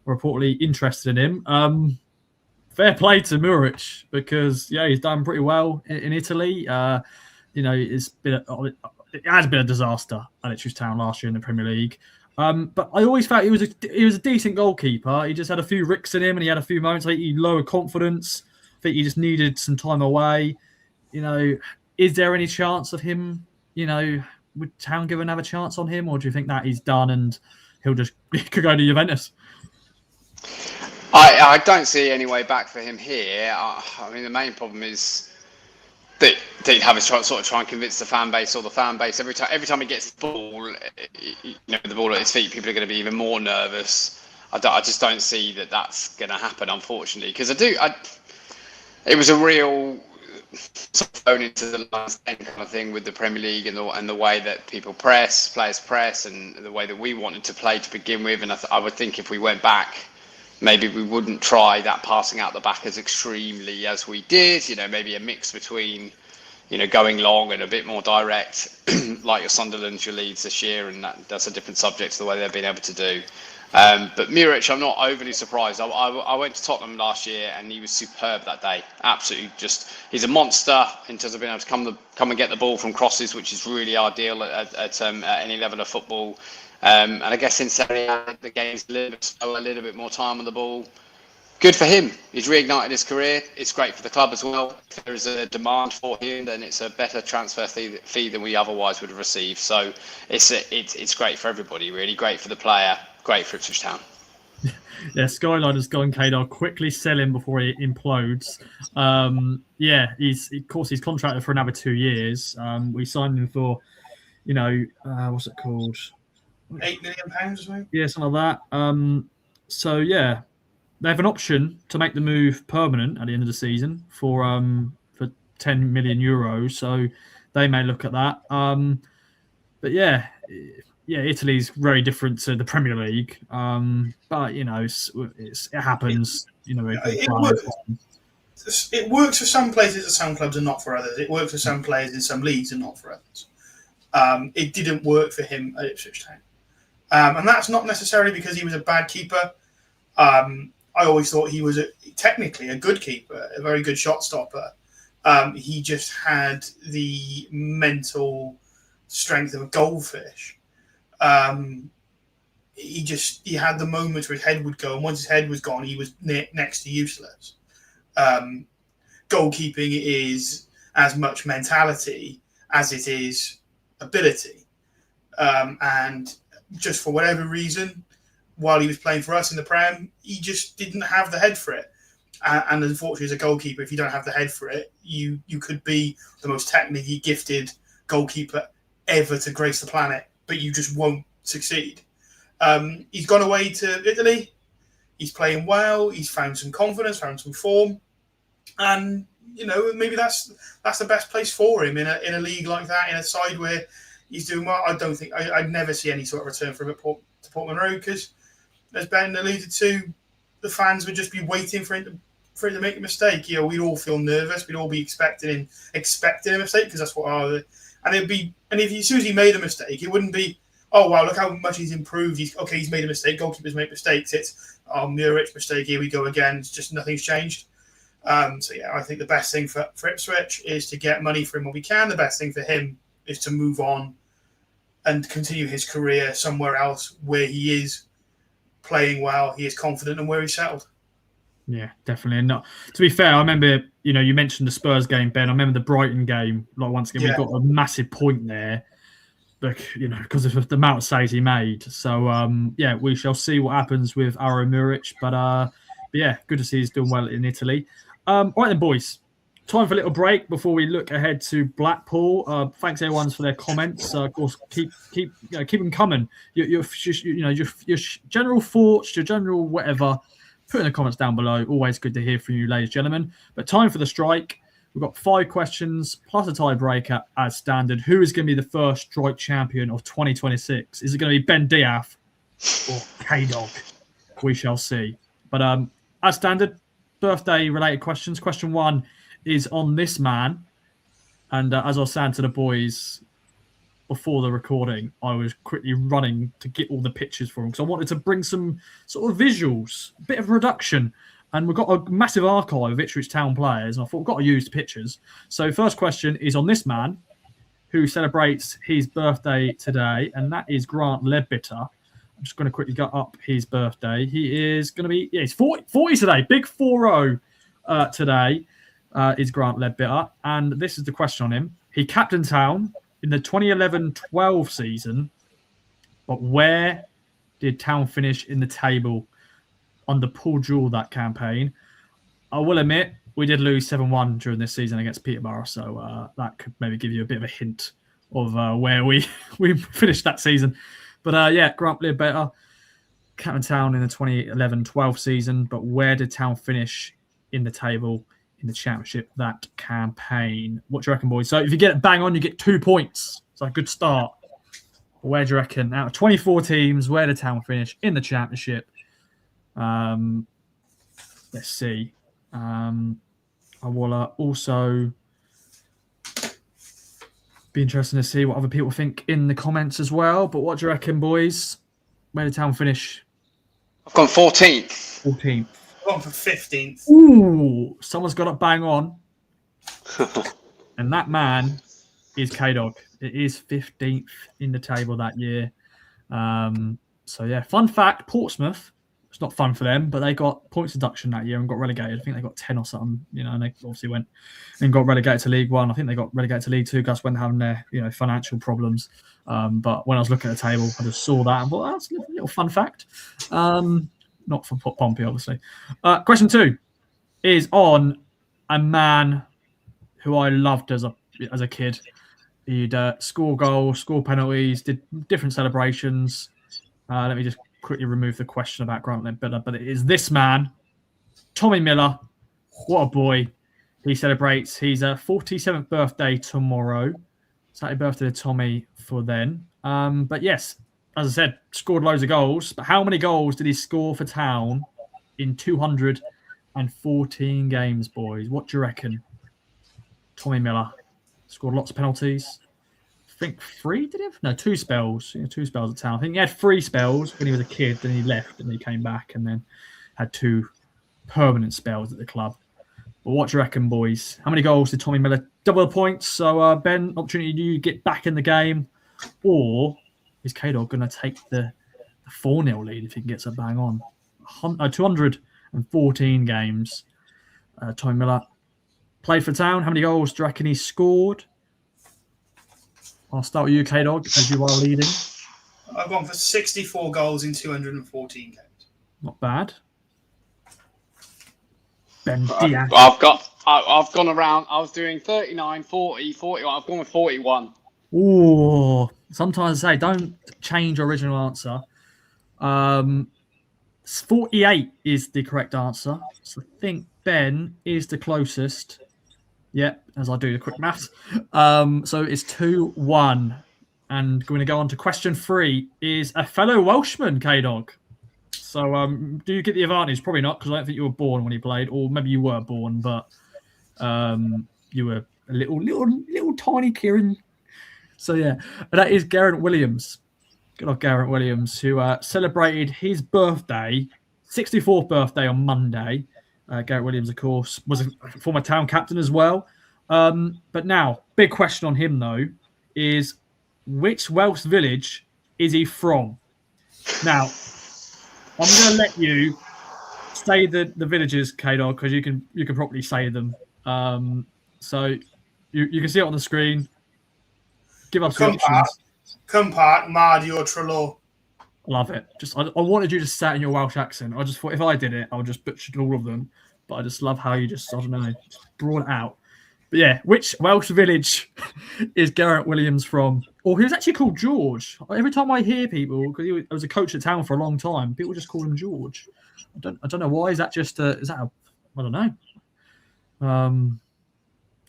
are reportedly interested in him. Fair play to Muric because, yeah, he's done pretty well in Italy. It has been a disaster at Ipswich Town last year in the Premier League. But I always felt he was a decent goalkeeper. He just had a few ricks in him and he had a few moments like he lowered confidence. I think he just needed some time away. Is there any chance of him, would Town give another chance on him? Or do you think that he's done and he could go to Juventus? I don't see any way back for him here. I mean, the main problem is that he'd have to try and convince the fan base every time he gets the ball, the ball at his feet, people are going to be even more nervous. I just don't see that that's going to happen, unfortunately, because it was a real phone into the last end kind of thing with the Premier League and the way that players press, and the way that we wanted to play to begin with. And I would think if we went back, maybe we wouldn't try that passing out the back as extremely as we did. Maybe a mix between, going long and a bit more direct, like your Sunderland, your Leeds this year, and that's a different subject to the way they've been able to do. But Muric, I'm not overly surprised. I went to Tottenham last year and he was superb that day. Absolutely, he's a monster in terms of being able to come and get the ball from crosses, which is really ideal at any level of football. And I guess in Serie A, the game's a little bit slower, a little bit more time on the ball. Good for him. He's reignited his career. It's great for the club as well. If there is a demand for him, then it's a better transfer fee than we otherwise would have received. So it's great for everybody, really. Great for the player. Great for Ipswich Town. Yeah, Skyline has gone, Keiran. Quickly sell him before he implodes. He's contracted for another 2 years. We signed him for, what's it called? £8 million or something? Yeah, something like that. They have an option to make the move permanent at the end of the season for 10 million euros. So they may look at that. Italy's very different to the Premier League. But it happens. It works for some places at some clubs and not for others. It works for some players in some leagues and not for others. It didn't work for him at Ipswich Town. And that's not necessarily because he was a bad keeper. I always thought he was technically a good keeper, a very good shot stopper. He just had the mental strength of a goldfish. He had the moments where his head would go, and once his head was gone, he was next to useless. Goalkeeping is as much mentality as it is ability. And just for whatever reason, while he was playing for us in the Prem, he just didn't have the head for it. And unfortunately, as a goalkeeper, if you don't have the head for it, you could be the most technically gifted goalkeeper ever to grace the planet, but you just won't succeed. He's gone away to Italy. He's playing well. He's found some confidence, found some form, and maybe that's the best place for him in a league like that, in a side where he's doing well. I don't think I'd never see any sort of return from him to Portman Road because, as Ben alluded to, the fans would just be waiting for him to make a mistake. We'd all feel nervous. We'd all be expecting a mistake because that's what and it'd be. And as soon as he made a mistake, it wouldn't be, oh wow, look how much he's improved. He's made a mistake. Goalkeepers make mistakes. It's Muric mistake. Here we go again. It's just nothing's changed. I think the best thing for Ipswich is to get money for him when we can. The best thing for him is to move on and continue his career somewhere else where he is playing well, he is confident, and where he's settled. Yeah, definitely. And to be fair, I remember, you mentioned the Spurs game, Ben. I remember the Brighton game. Like, once again, we got a massive point there, because of the amount of saves he made. So, we shall see what happens with Muric. But good to see he's doing well in Italy. All right then, boys. Time for a little break before we look ahead to Blackpool. Thanks everyone for their comments. Of course, keep them coming. Your general thoughts, your general whatever. Put in the comments down below. Always good to hear from you, ladies and gentlemen. But time for the strike. We've got 5 questions plus a tiebreaker as standard. Who is going to be the first strike champion of 2026? Is it going to be Ben Diaf or K-Dog? We shall see. But as standard, birthday-related questions. Question 1 is on this man. And as I was saying to the boys before the recording, I was quickly running to get all the pictures for him because I wanted to bring some sort of visuals, a bit of production. And we've got a massive archive of Ipswich Town players, and I thought we've got to use the pictures. So first question is on this man who celebrates his birthday today, and that is Grant Ledbetter. I'm just going to quickly get up his birthday. He is going to be, he's 40 today, big 4-0 today. Is Grant Ledbetter, and this is the question on him. He captained Town in the 2011-12 season, but where did Town finish in the table under Paul Jewell that campaign? I will admit, we did lose 7-1 during this season against Peterborough, so that could maybe give you a bit of a hint of where we finished that season. But Grant Ledbetter, captained Town in the 2011-12 season, but where did Town finish in the table in the championship that campaign? What do you reckon, boys? So if you get it bang on, you get 2 points. So a good start. Where do you reckon? Out of 24 teams, where did Town finish in the championship? Let's see. I will also be interested to see what other people think in the comments as well. But what do you reckon, boys? Where did Town finish? I've gone 14th. 14th. Gone for 15th. Ooh, someone's got it bang on. And that man is K-Dog. It is 15th in the table that year. Fun fact, Portsmouth, it's not fun for them, but they got points deduction that year and got relegated. I think they got 10 or something, and they obviously went and got relegated to League One. I think they got relegated to League Two because when having their, financial problems. But when I was looking at the table, I just saw that and thought, that's a little fun fact. Not for Pompey, obviously. Question 2 is on a man who I loved as a kid. He'd score goals, score penalties, did different celebrations. Let me just quickly remove the question about Grant Ledbetter, but it is this man, Tommy Miller. What a boy. He celebrates his 47th birthday tomorrow. So happy birthday to Tommy for then. But yes, as I said, scored loads of goals. But how many goals did he score for Town in 214 games, boys? What do you reckon? Tommy Miller scored lots of penalties. I think 3, did he have? No, 2 spells. 2 spells at Town. I think he had 3 spells when he was a kid, then he left and he came back and then had 2 permanent spells at the club. But what do you reckon, boys? How many goals did Tommy Miller? Double the points. So, Ben, opportunity to get back in the game, or is K-Dog going to take the 4-0 lead if he gets a bang on? 214 games. Tommy Miller played for Town. How many goals do you reckon he scored? I'll start with you, K-Dog, as you are leading. I've gone for 64 goals in 214 games. Not bad. Ben Diaz. I've gone around. I was doing 39, 40, 41. I've gone with 41. Oh, sometimes I say don't change your original answer. 48 is the correct answer. So I think Ben is the closest. Yep, as I do the quick maths. So it's 2-1. And going to go on to question 3 is a fellow Welshman, K-Dog. So do you get the advantage? Probably not, because I don't think you were born when he played, or maybe you were born, but you were a little tiny Keiran. So yeah, and that is Garrett Williams. Good old Garrett Williams, who celebrated his birthday, 64th birthday on Monday. Garrett Williams, of course, was a former town captain as well. But now, big question on him, though, is which Welsh village is he from? Now, I'm going to let you say the villages, K-Dog, because you can properly say them. So you can see it on the screen. Give us your options. Cumpark, Mardy, or Trelaw. Love it. Just I wanted you to say it in your Welsh accent. I just thought if I did it, I would just butcher all of them. But I just love how you just, I don't know, just brought it out. But yeah, which Welsh village is Garrett Williams from? Or he was actually called George. Every time I hear people, because he was a coach at Town for a long time, people just call him George. I don't know why. Is that just I don't know.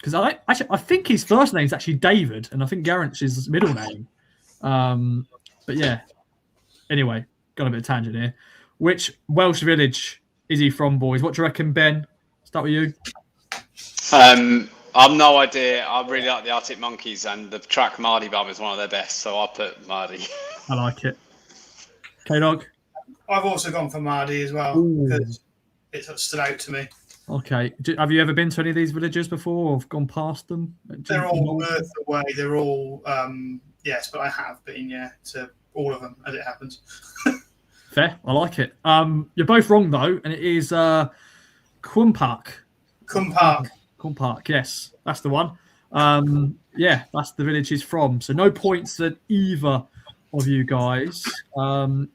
Because I think his first name is actually David, and I think Garrett's his middle name. But yeah. Anyway, got a bit of tangent here. Which Welsh village is he from, boys? What do you reckon, Ben? Start with you. I've no idea. I really like the Arctic Monkeys, and the track Mardy Bum is one of their best, so I'll put Mardy. I like it. K-Dog? I've also gone for Mardy as well, because it stood out to me. Okay. Have you ever been to any of these villages before, or gone past them? They're all Earth away. They're all, yes, but I have been, to all of them, as it happens. Fair. I like it. You're both wrong, though, and it is Cumpark. Cumpark, yes. That's the one. Yeah, that's the village he's from. So no points at either of you guys.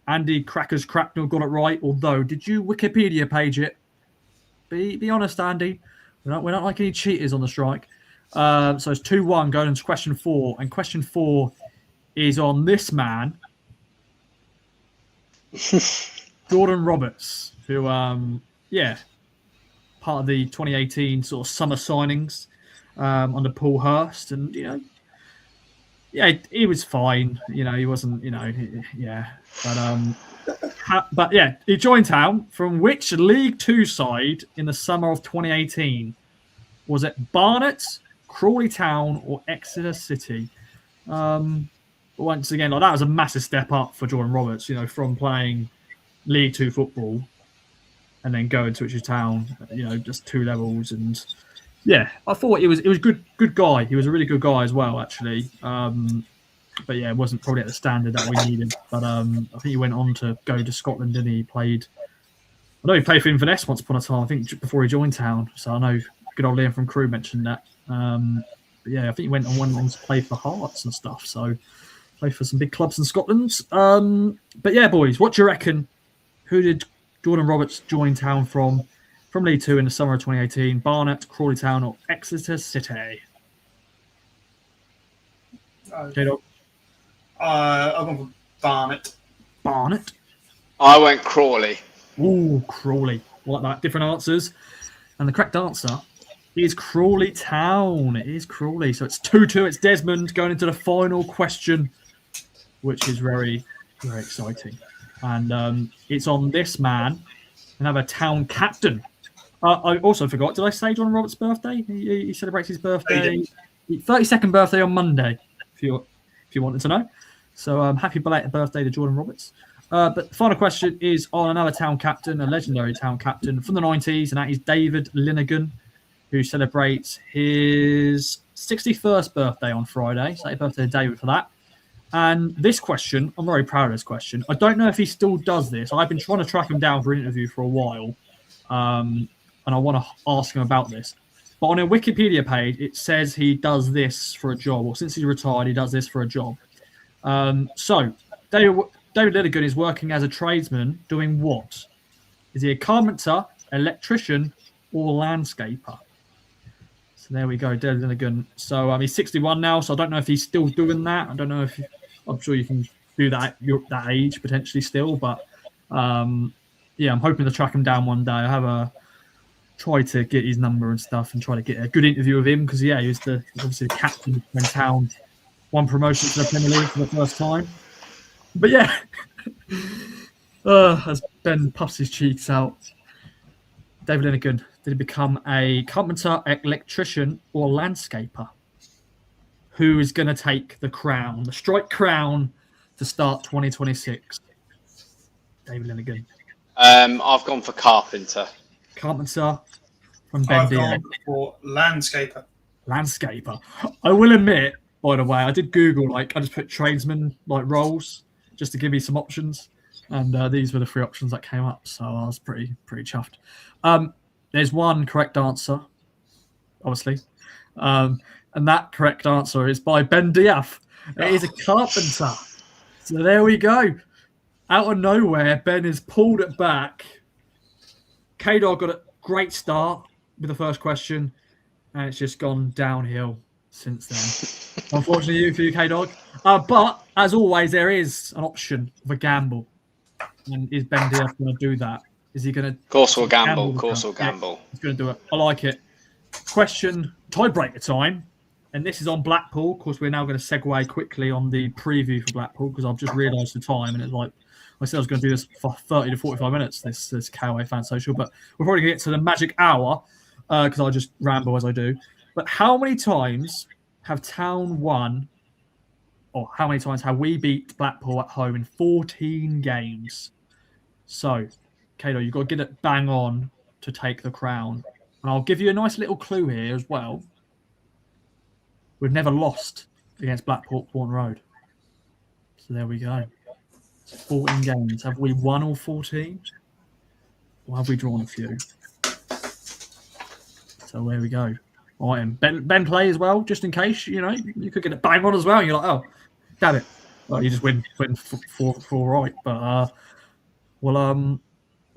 Andy Crackers Cracknell got it right, although, did you Wikipedia page it? Be honest, Andy. We're not like any cheaters on the strike. So it's 2-1 going into question 4. And question 4 is on this man, Jordan Roberts, who, part of the 2018 sort of summer signings under Paul Hurst. And, he was fine. He wasn't, But yeah, he joined Town from which League Two side in the summer of 2018? Was it Barnet, Crawley Town, or Exeter City? Once again, that was a massive step up for Jordan Roberts, from playing League Two football and then going to Ipswich Town, just 2 levels. And yeah, I thought he was good guy. He was a really good guy as well, actually. But yeah, it wasn't probably at the standard that we needed. But I think he went on to go to Scotland, didn't he? I know he played for Inverness once upon a time, I think, before he joined Town. So I know good old Liam from Crewe mentioned that. But yeah, I think he went on to play for Hearts and stuff. So play for some big clubs in Scotland. But yeah, boys, what do you reckon? Who did Jordan Roberts join Town from League Two in the summer of 2018? Barnet, Crawley Town, or Exeter City? K-Dog? I've gone for Barnet. Barnet? I went Crawley. Ooh, Crawley. Like that. Different answers. And the correct answer is Crawley Town. It is Crawley. So it's 2-2. It's Desmond going into the final question, which is very, very exciting. And it's on this man, another Town captain. I also forgot. Did I say John Roberts' birthday? He celebrates his birthday, 32nd birthday on Monday, if you wanted to know. So happy belated birthday to Jordan Roberts. But the final question is on another Town captain, a legendary Town captain from the 90s, and that is David Linnigan, who celebrates his 61st birthday on Friday. So happy birthday to David for that. And this question, I'm very proud of this question. I don't know if he still does this. I've been trying to track him down for an interview for a while. And I want to ask him about this. But on a Wikipedia page, it says he does this for a job. Or since he's retired, he does this for a job. So David Linnigan is working as a tradesman doing what? Is he a carpenter, electrician, or landscaper. So there we go, David Linnigan. So he's 61 now, so I don't know if he's still doing that. I don't know if I'm sure you can do that at that age potentially still, but yeah, I'm hoping to track him down one day. I have try to get his number and stuff and try to get a good interview with him because he was obviously the captain when Town won promotion to the Premier League for the first time. But yeah, as Ben puffs his cheeks out, David Linnigan, did he become a carpenter, electrician, or landscaper? Who is going to take the crown, the strike crown, to start 2026? David Linnigan. I've gone for carpenter. Carpenter from Ben I've Diaz. gone for landscaper. Landscaper. I will admit, by the way, I did Google, I just put tradesman roles just to give me some options. And these were the 3 options that came up. So I was pretty chuffed. There's one correct answer, obviously. And that correct answer is by Ben Diaz. It is a carpenter. So there we go. Out of nowhere, Ben has pulled it back. K-Dog got a great start with the first question, and it's just gone downhill since then. Unfortunately for you, K-Dog. But, as always, there is an option of a gamble. And is Ben Diaz going to do that? Is he going to... Of course we'll gamble. Of course we'll gamble. Yeah, he's going to do it. I like it. Question, tiebreaker time. And this is on Blackpool. Of course, we're now going to segue quickly on the preview for Blackpool because I've just realised the time. And it's I said I was going to do this for 30 to 45 minutes, this KOA Fans Social. But we're probably going to get to the magic hour because I just ramble as I do. But how many times have Town won, or how many times have we beat Blackpool at home in 14 games? So, Kato, you've got to get it bang on to take the crown. And I'll give you a nice little clue here as well. We've never lost against Blackpool Port Road. So there we go. 14 games. Have we won all 14? Or have we drawn a few? So there we go. All right, and Ben play as well, just in case, you could get it bang on as well. And you're like, oh, damn it. Well, you just win four right. But we'll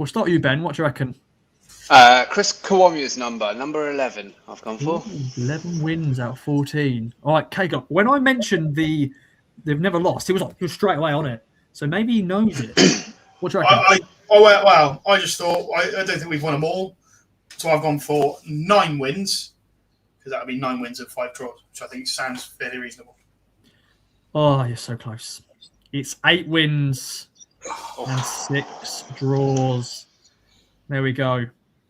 start with you, Ben. What do you reckon? Chris Kawamu's number 11, I've gone for. 11 wins out of 14. All right, Kago, when I mentioned they've never lost, he was straight away on it. So maybe he knows it. What do you reckon? I just thought, I don't think we've won them all. So I've gone for 9 wins, because that would be 9 wins and 5 draws, which I think sounds fairly reasonable. Oh, you're so close. It's 8 wins and 6 draws. There we go.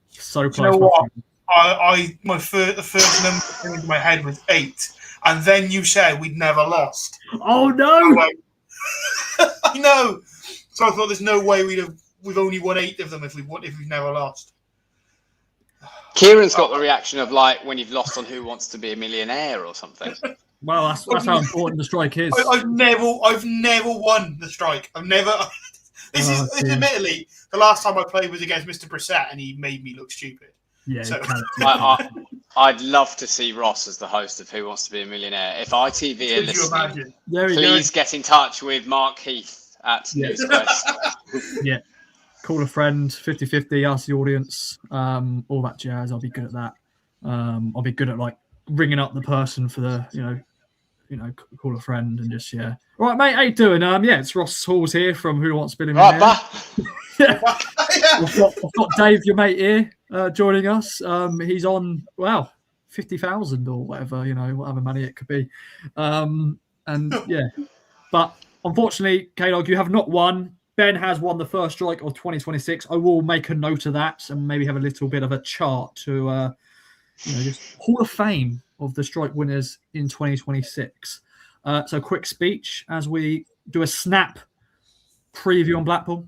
So close. You know what? The first number that came into my head was 8, and then you said we'd never lost. Oh no! I know. So I thought there's no way we've only won 8 of them if we've never lost. Kieran's got the reaction of when you've lost on Who Wants to Be a Millionaire or something. Well, that's how important the strike is. I've never won the strike. I've never. This is admittedly the last time I played was against Mr. Brissett, and he made me look stupid. Yeah. So. I'd love to see Ross as the host of Who Wants to Be a Millionaire. If ITV are listening, please get in touch with Mark Heath at Newsquest. Yeah. Call a friend, 50-50, ask the audience, all that jazz. I'll be good at that. I'll be good at ringing up the person for the, call a friend and just, yeah. All right, mate, how you doing? It's Ross Halls here from Who Wants to Be a Millionaire. Yeah. I've got Dave, your mate here, joining us. He's on 50,000 or whatever, whatever money it could be. And yeah, but unfortunately, K-Dog, you have not won. Ben has won the first strike of 2026. I will make a note of that and maybe have a little bit of a chart to, just Hall of Fame of the strike winners in 2026. So quick speech as we do a snap preview on Blackpool.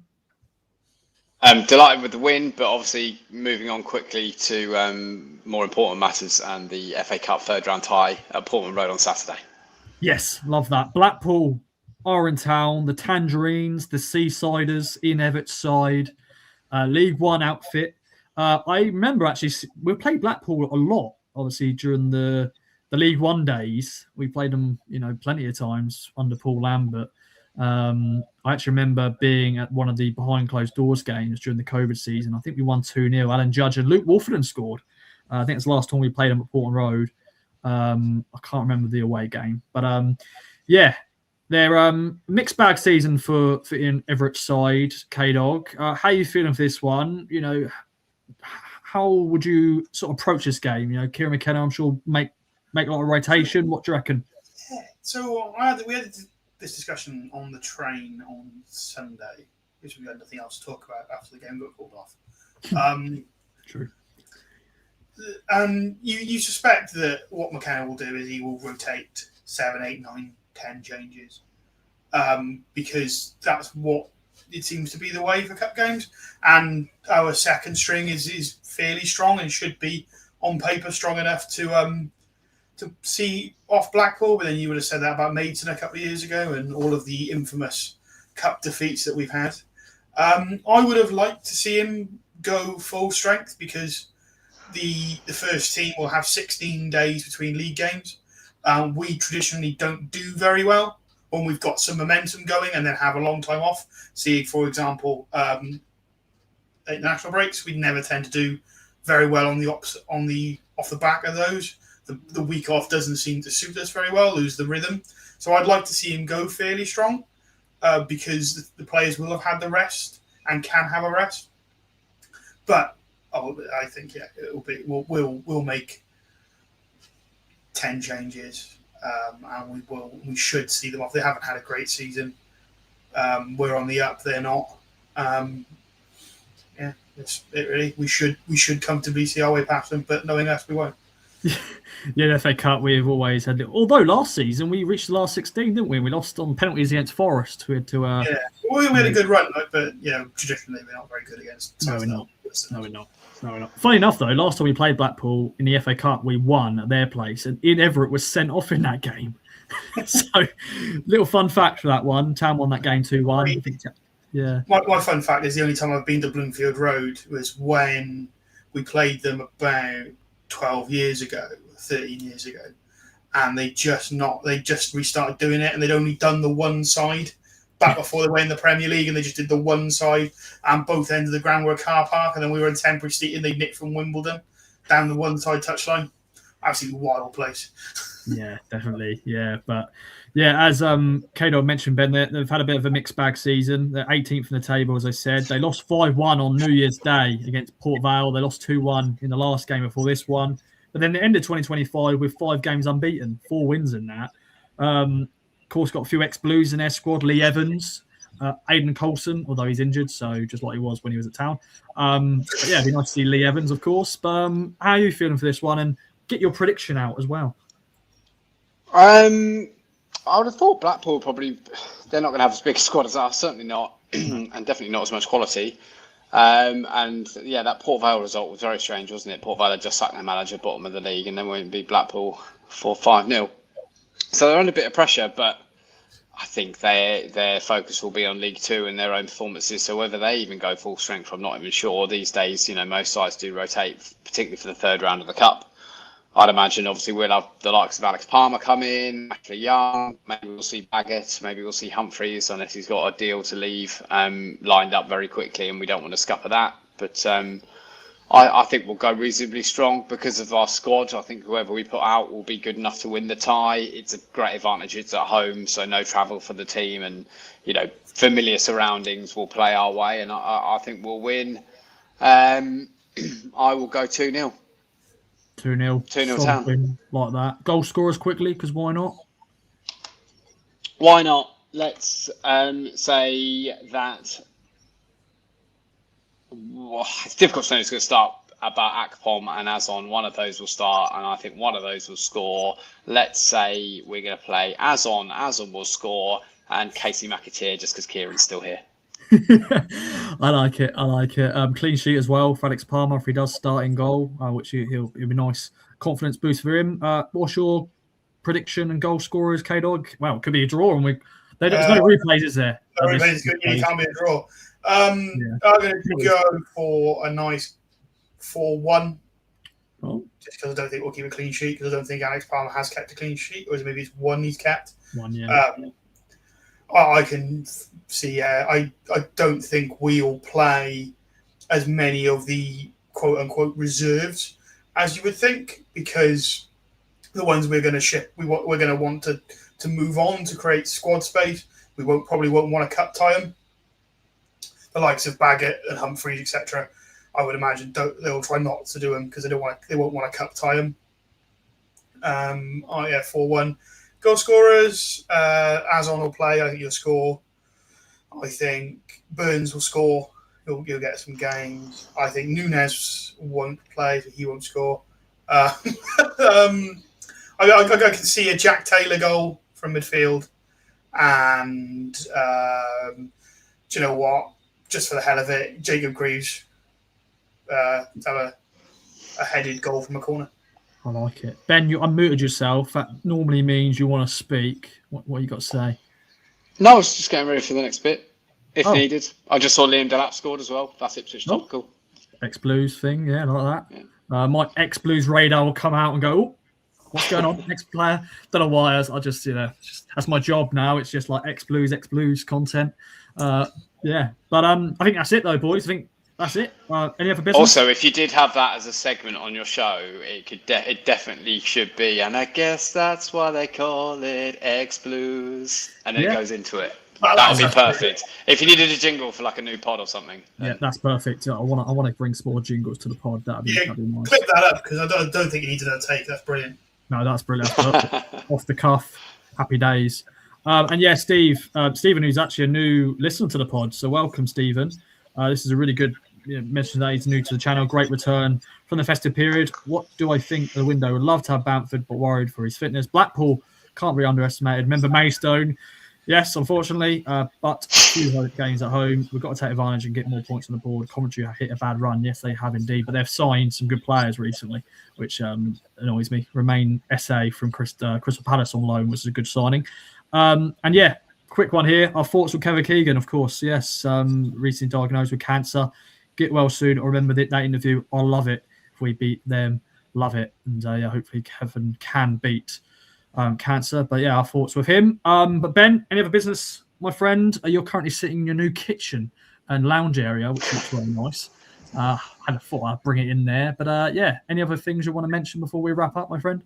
I'm delighted with the win, but obviously moving on quickly to more important matters and the FA Cup third round tie at Portman Road on Saturday. Yes, love that. Blackpool are in town. The Tangerines, the Seasiders in Everett's side, League One outfit. I remember actually we played Blackpool a lot, obviously during the League One days. We played them, plenty of times under Paul Lambert. I actually remember being at one of the behind closed doors games during the COVID season. I think we won 2-0. Alan Judge and Luke Wolfenden scored. I think it's the last time we played them at Portland Road. I can't remember the away game, but yeah, they're mixed bag season for Ian Everett's side. K-Dog, how are you feeling for this one? You know, how would you sort of approach this game? You know, Keiran McKenna, I'm sure make a lot of rotation. What do you reckon? Yeah. So we had this discussion on the train on Sunday, which we had nothing else to talk about after the game got called off. True. And you suspect that what McKenna will do is he will rotate 7, 8, 9, 10 changes, because that's what it seems to be the way for cup games. And our second string is fairly strong and should be on paper strong enough to see off Blackpool. But then you would have said that about Maidstone a couple of years ago and all of the infamous cup defeats that we've had. I would have liked to see him go full strength, because the first team will have 16 days between league games. We traditionally don't do very well when we've got some momentum going and then have a long time off. See, for example, national breaks, we never tend to do very well on the off the back of those. The week off doesn't seem to suit us very well, lose the rhythm. So I'd like to see him go fairly strong, because the players will have had the rest and can have a rest. But I think we'll make 10 changes, and we should see them off. They haven't had a great season. We're on the up; they're not. We should comfortably see our way past them, but knowing us, we won't. Yeah, the FA Cup, we've always had. Although last season we reached the last 16, didn't we? We lost on penalties against Forest. We had to. We had a good run, but traditionally we're not very good against. No, we're not. No, we're not. Funny enough, though, last time we played Blackpool in the FA Cup, we won at their place, and Ian Everett was sent off in that game. So, little fun fact for that one. Town won that game 2-1. Yeah. My fun fact is the only time I've been to Bloomfield Road was when we played them about 12 years ago, 13 years ago, and they just restarted doing it, and they'd only done the one side back before they went in the Premier League, and they just did the one side, and both ends of the ground were a car park, and then we were in temporary seating. They nicked from Wimbledon down the one side touchline. Absolutely wild place. Yeah, definitely. Yeah, but yeah, as K-Dog mentioned, Ben, they've had a bit of a mixed bag season. They're 18th in the table, as I said. They lost 5-1 on New Year's Day against Port Vale. They lost 2-1 in the last game before this one. But then they ended 2025 with 5 games unbeaten, 4 wins in that. Of course, got a few ex-Blues in their squad. Lee Evans, Aidan Coulson, although he's injured, so just like he was when he was at Town. But yeah, it'd be nice to see Lee Evans, of course. But how are you feeling for this one? And get your prediction out as well. I would have thought Blackpool probably, they're not going to have as big a squad as us, certainly not, and definitely not as much quality. And yeah, that Port Vale result was very strange, wasn't it? Port Vale had just sacked their manager, bottom of the league, and then went beat Blackpool for 5-0. So they're under a bit of pressure, but I think their focus will be on League Two and their own performances. So whether they even go full strength, I'm not even sure. These days, most sides do rotate, particularly for the third round of the Cup. I'd imagine, obviously, we'll have the likes of Alex Palmer come in, Ashley Young, maybe we'll see Baggett, maybe we'll see Humphreys, unless he's got a deal to leave lined up very quickly, and we don't want to scupper that. But I think we'll go reasonably strong because of our squad. I think whoever we put out will be good enough to win the tie. It's a great advantage. It's at home, so no travel for the team, and familiar surroundings will play our way, and I think we'll win. I will go 2-0. 2-0. 2-0 Town. Like that. Goal scorers quickly, because why not? Why not? Let's say that. Well, it's difficult to know who's going to start about Akpom and Azon. One of those will start, and I think one of those will score. Let's say we're going to play Azon. Azon will score, and Casey McAteer, just because Keiran's still here. I like it. Clean sheet as well for Alex Palmer if he does start in goal, which he'll be nice confidence boost for him. What's your prediction and goal scorers, K-Dog? Well, it could be a draw, and there's no replays, is there? No replays is good. You can't be a draw. I'm going to go for a nice 4-1. Oh. Just because I don't think we'll keep a clean sheet, because I don't think Alex Palmer has kept a clean sheet, or maybe it's one he's kept. One, yeah. I can see. I don't think we'll play as many of the quote unquote reserves as you would think, because the ones we're going to ship, we're going to want to move on to create squad space. We probably won't want to cut tie them. The likes of Baggett and Humphreys, etc. I would imagine they'll try not to do them because they won't want to cut tie them. 4-1 goal scorers. Azon will play. I think he'll score. I think Burns will score. He'll get some games. I think Nunes won't play, so he won't score. I can see a Jack Taylor goal from midfield, and do you know what? Just for the hell of it, Jacob Greaves have a headed goal from a corner. I like it. Ben, you unmuted yourself. That normally means you want to speak. What you got to say? No, I was just getting ready for the next bit, if needed. I just saw Liam Delap scored as well. That's Ipswich topical. Ex-Blues thing, yeah, like that. Yeah. My ex-Blues radar will come out and go, oh, what's going on? Next player. Don't know why. I just, that's my job now. It's just like ex-Blues content. Yeah. But I think that's it, though, boys. I think that's it. Any other business? Also, if you did have that as a segment on your show, it definitely should be. And I guess that's why they call it ex-Blues. And then it goes into it. That would be perfect. If you needed a jingle for like a new pod or something. Yeah, that's perfect. I want to bring some more jingles to the pod. That'd be nice. Clip that up, because I don't think you needed a take. That's brilliant. No, that's brilliant. Off the cuff. Happy days. And yeah, Stephen, who's actually a new listener to the pod. So welcome, Stephen. This is a really good mention that he's new to the channel. Great return from the festive period. What do I think of the window? Would love to have Bamford, but worried for his fitness. Blackpool can't be underestimated. Remember Maidstone? Yes, unfortunately, but 2 games at home. We've got to take advantage and get more points on the board. Coventry hit a bad run. Yes, they have indeed, but they've signed some good players recently, which annoys me. Remain SA from Crystal Palace on loan, which is a good signing. And yeah, quick one here. Our thoughts with Kevin Keegan, of course. Yes, recently diagnosed with cancer. Get well soon. I remember that interview. I love it. If we beat them, love it. And yeah, hopefully Kevin can beat cancer. But yeah, our thoughts with him. But Ben, any other business, my friend? You're currently sitting in your new kitchen and lounge area, which looks very nice. I thought I'd bring it in there. But yeah, any other things you want to mention before we wrap up, my friend?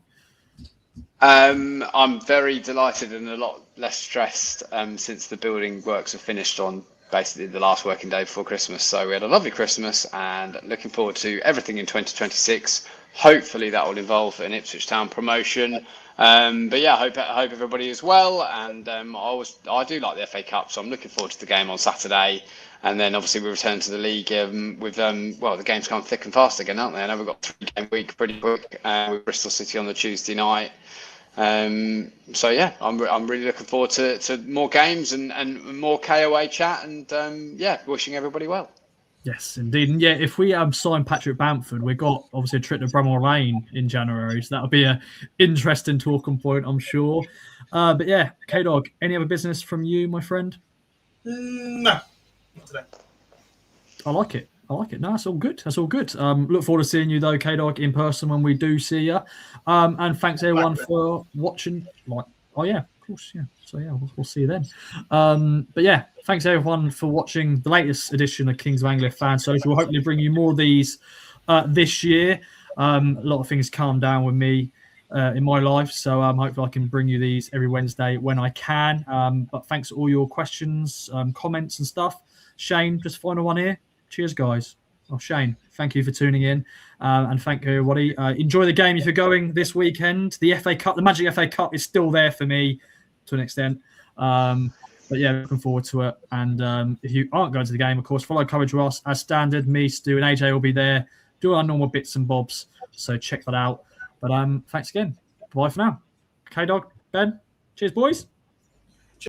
I'm very delighted and a lot less stressed since the building works are finished on basically the last working day before Christmas. So we had a lovely Christmas and looking forward to everything in 2026. Hopefully that will involve an Ipswich Town promotion. But yeah, I hope everybody is well. And I do like the FA Cup, so I'm looking forward to the game on Saturday. And then obviously we return to the league with the games come thick and fast again, aren't they? I know we've got 3-game week pretty quick with Bristol City on the Tuesday night. So yeah, I'm really looking forward to more games and more KOA chat and yeah, wishing everybody well. Yes, indeed. And yeah, if we sign Patrick Bamford, we've got obviously a trip to Bramall Lane in January, so that'll be an interesting talking point, I'm sure. But yeah, K-Dog, any other business from you, my friend? No, not today. I like it. No, that's all good. Look forward to seeing you though, K-Dog, in person when we do see you. And thanks everyone for watching. Oh yeah, of course, yeah. So yeah, we'll see you then. But yeah, thanks everyone for watching the latest edition of Kings of Anglia Fans Social. We'll hopefully bring you more of these this year. A lot of things calm down with me in my life, so hopefully I can bring you these every Wednesday when I can. But thanks for all your questions, comments and stuff. Shane, just final one here. Cheers, guys. Oh, Shane, thank you for tuning in. And thank you, everybody. Enjoy the game if you're going this weekend. The FA Cup, the Magic FA Cup is still there for me to an extent. But yeah, looking forward to it. And if you aren't going to the game, of course, follow Courage Ross as standard. Me, Stu, and AJ will be there doing our normal bits and bobs. So check that out. But thanks again. Bye for now. K-Dog, Ben. Cheers, boys.